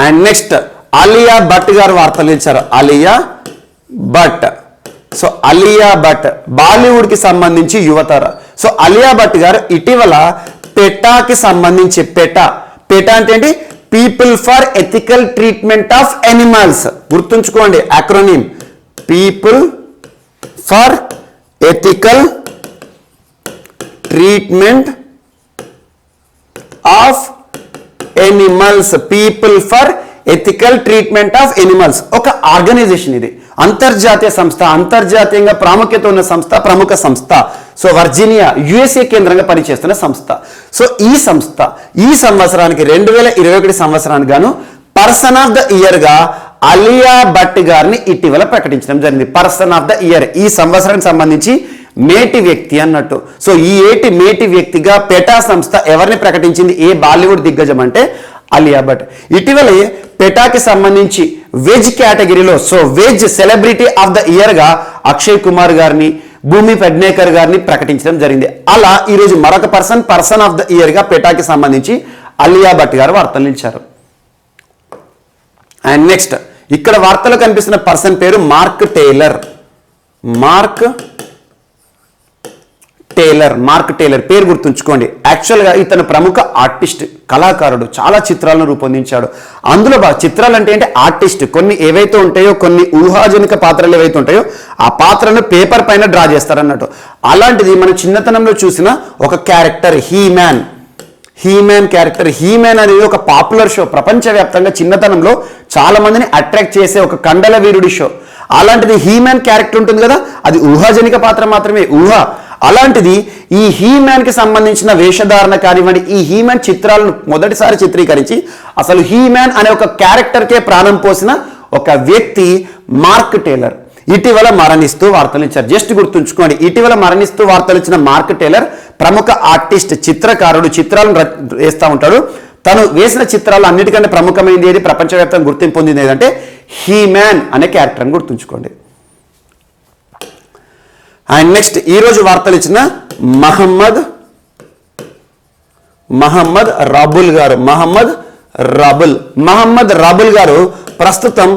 అండ్ నెక్స్ట్ ఆలియా భట్ గారు వార్తలు ఇచ్చారు. ఆలియా భట్. సో ఆలియా భట్ బాలీవుడ్ కి సంబంధించి యువతర. సో ఆలియా భట్ గారు ఇటీవల పెటాకి సంబంధించి, పెటా అంటే ఏంటి, people for ethical treatment of animals, గుర్తుంచుకోండి acronym, people for ethical treatment of animals, people for ethical treatment of animals ఒక ఆర్గనైజేషన్. ఇది అంతర్జాతీయ సంస్థ, అంతర్జాతీయంగా ప్రాముఖ్యత ఉన్న సంస్థ, ప్రముఖ సంస్థ. సో వర్జీనియా యుఎస్ఏ కేంద్రంగా పనిచేస్తున్న సంస్థ. సో ఈ సంస్థ ఈ సంవత్సరానికి 2021 సంవత్సరానికి గాను పర్సన్ ఆఫ్ ద ఇయర్ గా ఆలియా భట్ గారిని ఇటీవల ప్రకటించడం జరిగింది. పర్సన్ ఆఫ్ ద ఇయర్ ఈ సంవత్సరానికి సంబంధించి మేటి వ్యక్తి అన్నట్టు. సో ఈ మేటి వ్యక్తిగా పెటా సంస్థ ఎవరిని ప్రకటించింది, ఏ బాలీవుడ్ దిగ్గజం అంటే ఆలియా భట్. ఇటీవలే పెటాకి సంబంధించి వెజ్ కేటగిరీలో, so veg celebrity of the year గా అక్షయ్ కుమార్ గారిని, భూమి పెడ్నేకర్ గారిని ప్రకటించడం జరిగింది. అలా ఈరోజు మరొక పర్సన్ ఆఫ్ ద ఇయర్ గా పెటాకి సంబంధించి ఆలియా భట్ గారు వార్తలు ఇచ్చారు. అండ్ నెక్స్ట్ ఇక్కడ వార్తలో కనిపిస్తున్న పర్సన్ పేరు మార్క్ టేలర్. మార్క్ టేలర్ పేరు గుర్తుంచుకోండి. యాక్చువల్గా ఇతను ప్రముఖ ఆర్టిస్ట్, కళాకారుడు, చాలా చిత్రాలను రూపొందించాడు. అందులో చిత్రాలు అంటే ఏంటి, ఆర్టిస్ట్ కొన్ని ఏవైతే ఉంటాయో, కొన్ని ఊహాజనిక పాత్రలు ఏవైతే ఉంటాయో ఆ పాత్రను పేపర్ పైన డ్రా చేస్తారన్నట్టు. అలాంటిది మన చిన్నతనంలో చూసిన ఒక క్యారెక్టర్ హీమ్యాన్ క్యారెక్టర్. హీమ్యాన్ అనేది ఒక పాపులర్ షో, ప్రపంచవ్యాప్తంగా చిన్నతనంలో చాలా మందిని అట్రాక్ట్ చేసే ఒక కండల వీరుడి షో. అలాంటిది హీమ్యాన్ క్యారెక్టర్ ఉంటుంది కదా, అది ఊహాజనిక పాత్ర మాత్రమే, ఊహ. అలాంటిది ఈ హీమ్యాన్ కి సంబంధించిన వేషధారణ కానివ్వండి, ఈ హీమ్యాన్ చిత్రాలను మొదటిసారి చిత్రీకరించి అసలు హీమ్యాన్ అనే ఒక క్యారెక్టర్కే ప్రాణం పోసిన ఒక వ్యక్తి మార్క్ టేలర్. ఇటీవల మరణిస్తూ వార్తలు ఇచ్చారు. జస్ట్ గుర్తుంచుకోండి, ఇటీవల మరణిస్తూ వార్తలు ఇచ్చిన మార్క్ టేలర్ ప్రముఖ ఆర్టిస్ట్, చిత్రకారుడు, చిత్రాలను వేస్తూ ఉంటాడు. తను వేసిన చిత్రాలు అన్నిటికంటే ప్రముఖమైనది ఏది, ప్రపంచవ్యాప్తంగా గుర్తింపు పొందింది ఏదంటే హీ మ్యాన్ అనే క్యారెక్టర్ అని గుర్తుంచుకోండి. అండ్ నెక్స్ట్ ఈరోజు వార్తలు ఇచ్చిన మహమ్మద్ రాబుల్ గారు. మహమ్మద్ రాబుల్ గారు ప్రస్తుతం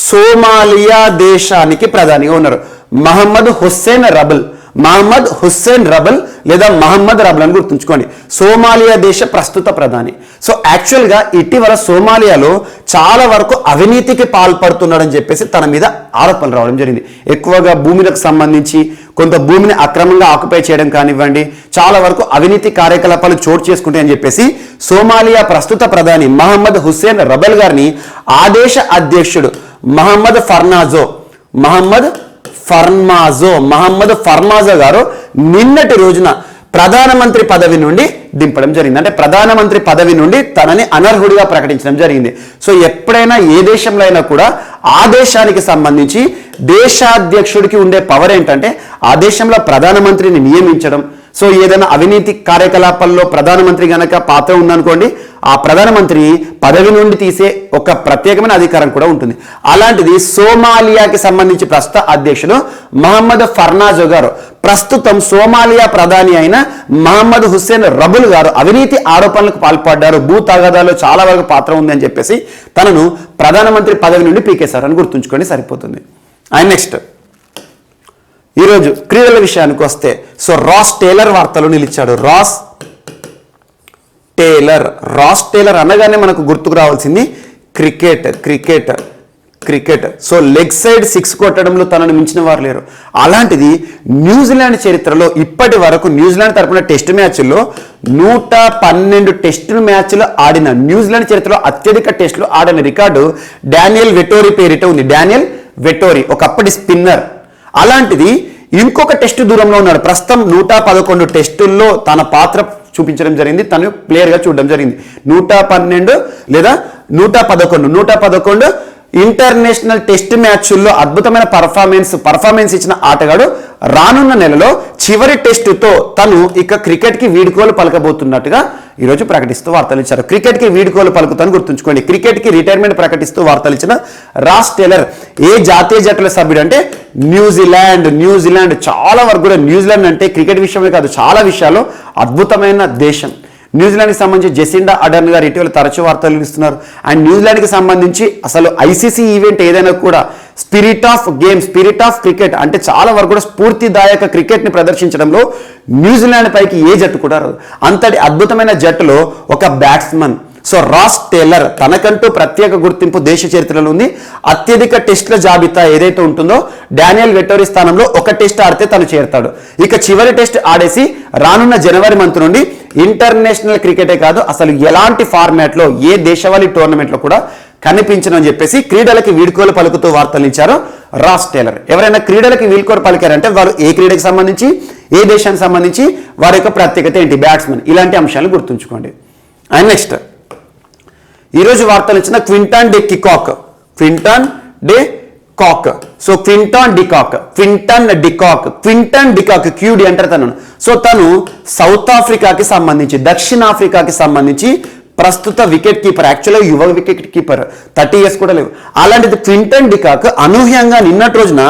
సోమాలియా దేశానికి ప్రధానిగా ఉన్నారు. మహమ్మద్ హుస్సేన్ రబుల్ లేదా మహమ్మద్ రబుల్ అని గుర్తుంచుకోండి. సోమాలియా దేశ ప్రస్తుత ప్రధాని. సో యాక్చువల్గా ఇటీవల సోమాలియాలో చాలా వరకు అవినీతికి పాల్పడుతున్నాడని చెప్పేసి తన మీద ఆరోపణలు రావడం జరిగింది. ఎక్కువగా భూములకు సంబంధించి కొంత భూమిని అక్రమంగా ఆక్యుపై చేయడం కానివ్వండి, చాలా వరకు అవినీతి కార్యకలాపాలు చోటు చేసుకుంటాయని చెప్పేసి సోమాలియా ప్రస్తుత ప్రధాని మహమ్మద్ హుస్సేన్ రబల్ గారిని ఆ దేశ అధ్యక్షుడు మహమ్మద్ ఫర్మాజో గారు నిన్నటి రోజున ప్రధానమంత్రి పదవి నుండి దింపడం జరిగింది. అంటే ప్రధానమంత్రి పదవి నుండి తనని అనర్హుడిగా ప్రకటించడం జరిగింది. సో ఎప్పుడైనా ఏ దేశంలో అయినా కూడా ఆ దేశానికి సంబంధించి దేశాధ్యక్షుడికి ఉండే పవర్ ఏంటంటే ఆ దేశంలో ప్రధానమంత్రిని నియమించడం. సో ఏదైనా అవినీతి కార్యకలాపాల్లో ప్రధానమంత్రి గనక పాత్ర ఉందనుకోండి, ఆ ప్రధానమంత్రి పదవి నుండి తీసే ఒక ప్రత్యేకమైన అధికారం కూడా ఉంటుంది. అలాంటిది సోమాలియాకి సంబంధించి ప్రస్తుత అధ్యక్షుడు మహమ్మద్ ఫర్నాజో గారు ప్రస్తుతం సోమాలియా ప్రధాని అయిన మహమ్మద్ హుస్సేన్ రబుల్ గారు అవినీతి ఆరోపణలకు పాల్పడ్డారు, భూ తగాదాలో చాలా వరకు పాత్ర ఉంది అని చెప్పేసి తనను ప్రధానమంత్రి పదవి నుండి పీకేశారని గుర్తుంచుకొని సరిపోతుంది. అండ్ నెక్స్ట్ ఈరోజు క్రీడల విషయానికి వస్తే సో రాస్ టేలర్ వార్తలు నిలిచాడు. రాస్ టేలర్ అనగానే మనకు గుర్తుకు రావాల్సింది క్రికెట్. సో లెగ్ సైడ్ 6 కొట్టడంలో తనను మించిన వారు లేరు. అలాంటిది న్యూజిలాండ్ చరిత్రలో ఇప్పటి వరకు న్యూజిలాండ్ తరపున టెస్ట్ మ్యాచ్ల్లో 112 టెస్ట్ మ్యాచ్లు ఆడిన, న్యూజిలాండ్ చరిత్రలో అత్యధిక టెస్టులు ఆడిన రికార్డు డానియల్ వెటోరీ పేరిట ఉంది. డానియల్ వెటోరీ ఒకప్పటి స్పిన్నర్. అలాంటిది ఇంకొక టెస్టు దూరంలో ఉన్నాడు. ప్రస్తుతం 111 టెస్టుల్లో తన పాత్ర చూపించడం జరిగింది, తను ప్లేయర్గా చూడడం జరిగింది. 112 లేదా 111 ఇంటర్నేషనల్ టెస్ట్ మ్యాచ్ల్లో అద్భుతమైన పర్ఫార్మెన్స్ ఇచ్చిన ఆటగాడు రానున్న నెలలో చివరి టెస్టుతో తను ఇక క్రికెట్కి వీడ్కోలు పలకబోతున్నట్టుగా ఈరోజు ప్రకటిస్తూ వార్తలు ఇచ్చారు. క్రికెట్కి వీడ్కోలు పలుకుతాను గుర్తుంచుకోండి. క్రికెట్కి రిటైర్మెంట్ ప్రకటిస్తూ వార్తలు ఇచ్చిన రాస్ టేలర్ ఏ జాతీయ జట్టుల సభ్యుడు అంటే న్యూజిలాండ్. చాలా వరకు కూడా న్యూజిలాండ్ అంటే క్రికెట్ విషయమే కాదు, చాలా విషయాల్లో అద్భుతమైన దేశం. న్యూజిలాండ్కి సంబంధించి జెసిండా అడర్న్ గారు ఇటీవల తరచూ వార్తలు ఇస్తున్నారు. అండ్ న్యూజిలాండ్కి సంబంధించి అసలు ఐసీసీ ఈవెంట్ ఏదైనా కూడా స్పిరిట్ ఆఫ్ క్రికెట్ అంటే చాలా వరకు కూడా స్ఫూర్తిదాయక క్రికెట్ని ప్రదర్శించడంలో న్యూజిలాండ్ పైకి ఏ జట్టు కూడా రాదు. అంతటి అద్భుతమైన జట్టులో ఒక బ్యాట్స్మన్. సో రాస్ టేలర్ తనకంటూ ప్రత్యేక గుర్తింపు దేశ చరిత్రలో ఉంది. అత్యధిక టెస్టుల జాబితా ఏదైతే ఉంటుందో డానియల్ వెటోరీ స్థానంలో ఒక టెస్ట్ ఆడితే తను చేరతాడు. ఇక చివరి టెస్ట్ ఆడేసి రానున్న జనవరి మంత్ నుండి ఇంటర్నేషనల్ క్రికెటే కాదు అసలు ఎలాంటి ఫార్మాట్లో ఏ దేశవాళీ టోర్నమెంట్లో కూడా కనిపించనని చెప్పేసి క్రీడలకి వీడ్కోలు పలుకుతూ వార్తలు ఇచ్చారు రాస్ టేలర్. ఎవరైనా క్రీడలకి వీడ్కోలు పలికారంటే వారు ఏ క్రీడకి సంబంధించి, ఏ దేశానికి సంబంధించి, వారి యొక్క ప్రత్యేకత ఏంటి, బ్యాట్స్మెన్, ఇలాంటి అంశాలు గుర్తుంచుకోండి. అండ్ నెక్స్ట్ ఈరోజు వార్తలు ఇచ్చిన క్వింటాన్ డికాక్ క్యూడి అంటారు తను. సో తను సౌత్ ఆఫ్రికాకి సంబంధించి, దక్షిణాఫ్రికాకి సంబంధించి ప్రస్తుత వికెట్ కీపర్. యాక్చువల్గా యువ వికెట్ కీపర్, 30 years కూడా లేవు. అలాంటిది క్వింటన్ డికాక్ అనూహ్యంగా నిన్నటి రోజున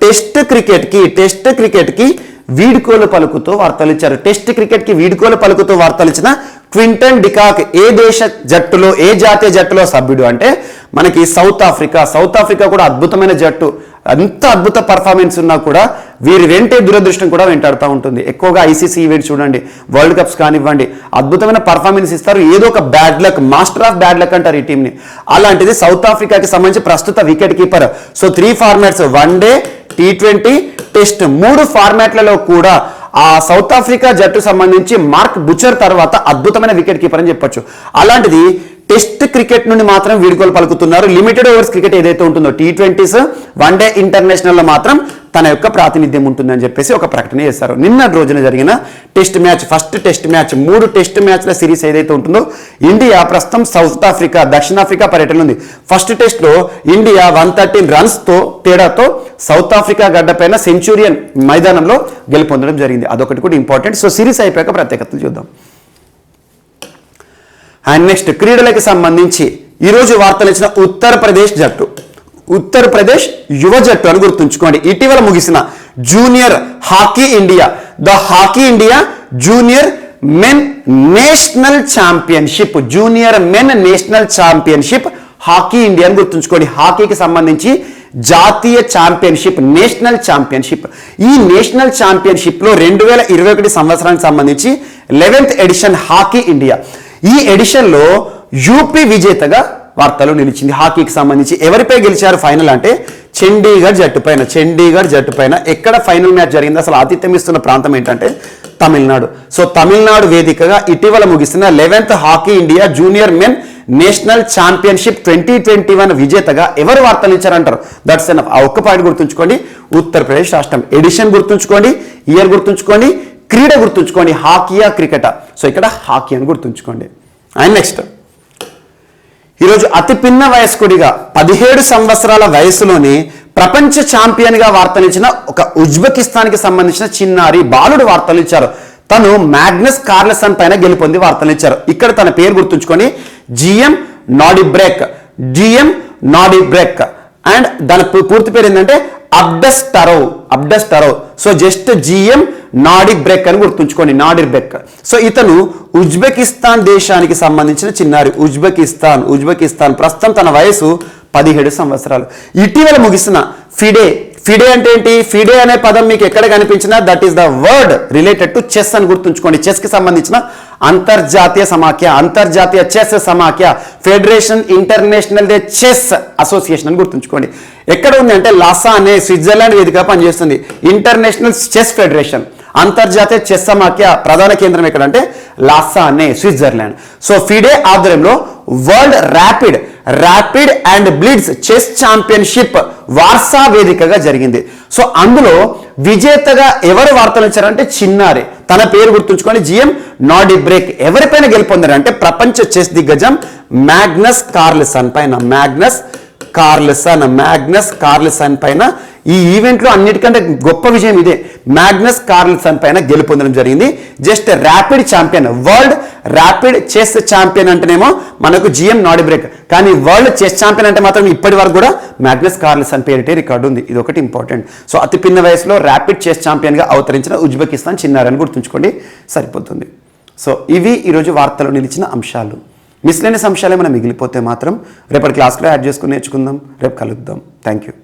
టెస్ట్ క్రికెట్కి వీడ్కోలు పలుకుతూ వార్తలు ఇచ్చారు. టెస్ట్ క్రికెట్కి వీడ్కోలు పలుకుతూ వార్తలు ఇచ్చిన క్వింటన్ డికాక్ ఏ దేశ జట్టులో, ఏ జాతీయ జట్టులో సభ్యుడు అంటే మనకి సౌత్ ఆఫ్రికా కూడా అద్భుతమైన జట్టు. అంత అద్భుత పర్ఫార్మెన్స్ ఉన్నా కూడా వీరి వెంటే దురదృష్టం కూడా వెంటాడుతూ ఉంటుంది. ఎక్కువగా ఐసీసీ ఈవెంట్ చూడండి, వరల్డ్ కప్స్ కానివ్వండి, అద్భుతమైన పర్ఫార్మెన్స్ ఇస్తారు. ఏదో ఒక bad luck, master of bad luck అంటారు ఈ టీంని. అలాంటిది సౌత్ ఆఫ్రికాకి సంబంధించి ప్రస్తుత wicket keeper. So 3 formats, one day, T20, test, 3 ఫార్మాట్లలో కూడా ఆ సౌత్ ఆఫ్రికా జట్టు సంబంధించి మార్క్ బుచర్ తర్వాత అద్భుతమైన వికెట్ కీపర్ అని చెప్పొచ్చు. అలాంటిది టెస్ట్ క్రికెట్ నుండి మాత్రం వీడ్కోలు పలుకుతున్నారు. లిమిటెడ్ ఓవర్స్ క్రికెట్ ఏదైతే ఉంటుందో T20s, వన్డే ఇంటర్నేషనల్లో మాత్రం తన యొక్క ప్రాతినిధ్యం ఉంటుందని చెప్పేసి ఒక ప్రకటన చేశారు. నిన్నటి రోజున జరిగిన test match, first test match, 3 test మ్యాచ్ల సిరీస్ ఏదైతే ఉంటుందో ఇండియా ప్రస్తుతం సౌత్ ఆఫ్రికా, దక్షిణాఫ్రికా పర్యటన ఉంది. ఫస్ట్ టెస్ట్లో ఇండియా 113 రన్స్తో తేడాతో సౌత్ ఆఫ్రికా గడ్డపైన సెంచురియన్ మైదానంలో గెలుపొందడం జరిగింది. అదొకటి కూడా ఇంపార్టెంట్. సో సిరీస్ అయిపోయాక ప్రత్యేకతలు చూద్దాం. అండ్ నెక్స్ట్ క్రీడలకు సంబంధించి ఈరోజు వార్తలు ఇచ్చిన ఉత్తరప్రదేశ్ యువ జట్టు అని గుర్తుంచుకోండి. ఇటీవల ముగిసిన junior hockey India, the hockey India junior men national championship hockey India అని గుర్తుంచుకోండి. హాకీకి సంబంధించి జాతీయ ఛాంపియన్షిప్, నేషనల్ ఛాంపియన్షిప్. ఈ నేషనల్ ఛాంపియన్షిప్లో 2021 సంవత్సరానికి సంబంధించి 11th ఎడిషన్ హాకీ ఇండియా. ఈ ఎడిషన్లో యూపీ విజేతగా వార్తలు నిలిచింది. హాకీకి సంబంధించి ఎవరిపై గెలిచారు ఫైనల్ అంటే చండీగఢ్ జట్టు పైన. ఎక్కడ ఫైనల్ మ్యాచ్ జరిగింది, అసలు ఆతిథ్యం ఇస్తున్న ప్రాంతం ఏంటంటే తమిళనాడు. సో తమిళనాడు వేదికగా ఇటీవల ముగిసిన 11th hockey India junior men national championship 2021 విజేతగా ఎవరు వార్తలు ఇచ్చారంటారు. That's enough. ఆ ఒక్క పాయింట్ గుర్తుంచుకోండి. ఉత్తరప్రదేశ్ రాష్ట్రం. ఎడిషన్ గుర్తుంచుకోండి, ఇయర్ గుర్తుంచుకోండి, క్రీడ గుర్తుంచుకోండి. హాకీయా క్రికెటా? సో ఇక్కడ హాకీ అని గుర్తుంచుకోండి. అండ్ నెక్స్ట్ ఈరోజు అతి పిన్న వయస్కుడిగా 17 సంవత్సరాల వయసులోనే ప్రపంచ ఛాంపియన్గా వార్తలిచ్చిన ఒక ఉజ్బెకిస్తాన్కి సంబంధించిన చిన్నారి బాలుడు వార్తలు ఇచ్చారు. తను మ్యాగ్నస్ కార్ల్సన్ పైన గెలుపొంది వార్తలు ఇచ్చారు. ఇక్కడ తన పేరు గుర్తుంచుకొని జిఎం నాడిబ్రెక్ అండ్ దాని పూర్తి పేరు ఏంటంటే అబ్డస్ టరో. సో జస్ట్ జిఎం నాడిబ్రెక్ అని గుర్తుంచుకోండి, నాడిబ్రెక్. సో ఇతను ఉజ్బెకిస్తాన్ దేశానికి సంబంధించిన చిన్నారి. ఉజ్బెకిస్తాన్ ప్రస్తుతం తన వయసు 17 సంవత్సరాలు. ఇటీవల ముగిసిన ఫిడే అంటే ఏంటి? ఫిడే అనే పదం మీకు ఎక్కడ కనిపించినా that is the word related to chess అని గుర్తుంచుకోండి. చెస్ కి సంబంధించిన అంతర్జాతీయ చెస్ సమాఖ్య, federation international they chess association అని గుర్తుంచుకోండి. ఎక్కడ ఉంది అంటే లాసా అనే స్విట్జర్లాండ్ వేదికగా పనిచేస్తుంది. ఇంటర్నేషనల్ చెస్ ఫెడరేషన్, అంతర్జాతీయ చెస్ సమాఖ్య ప్రధాన కేంద్రం ఎక్కడంటే లాసా అనే స్విట్జర్లాండ్. సో ఫిడే ఆధ్వర్యంలో world rapid and blitz chess championship Warsaw వేదికగా జరిగింది. సో అందులో విజేతగా ఎవరు వార్తలు ఇచ్చారంటే చిన్నారి. తన పేరు గుర్తుంచుకొని జిఎం నాడిబ్రెక్. ఎవరిపైన గెలుపొందారంటే ప్రపంచ చెస్ దిగ్గజం మ్యాగ్నస్ కార్ల్సన్ పైన. ఈ ఈవెంట్లో అన్నిటికంటే గొప్ప విజయం ఇదే. మ్యాగ్నస్ కార్ల్సన్ పైన గెలుపొందడం జరిగింది. Just world rapid chess champion అంటేనేమో మనకు జిఎం నాడిబ్రెక్, కానీ వరల్డ్ చెస్ ఛాంపియన్ అంటే మాత్రం ఇప్పటి వరకు కూడా మ్యాగ్నస్ కార్ల్సన్ పేరిటే రికార్డు ఉంది. ఇది ఒకటి ఇంపార్టెంట్. సో అతి పిన్న వయసులో ర్యాపిడ్ చెస్ ఛాంపియన్గా అవతరించిన ఉజ్బెకిస్తాన్ చిన్నారని గుర్తుంచుకోండి, సరిపోతుంది. సో ఇవి ఈరోజు వార్తలో నిలిచిన అంశాలు. మిస్లేనియస్ అంశాలు ఏమైనా మిగిలిపోతే మాత్రం రేపటి క్లాస్లో యాడ్ చేసుకుని నేర్చుకుందాం. రేపు కలుద్దాం. Thank you.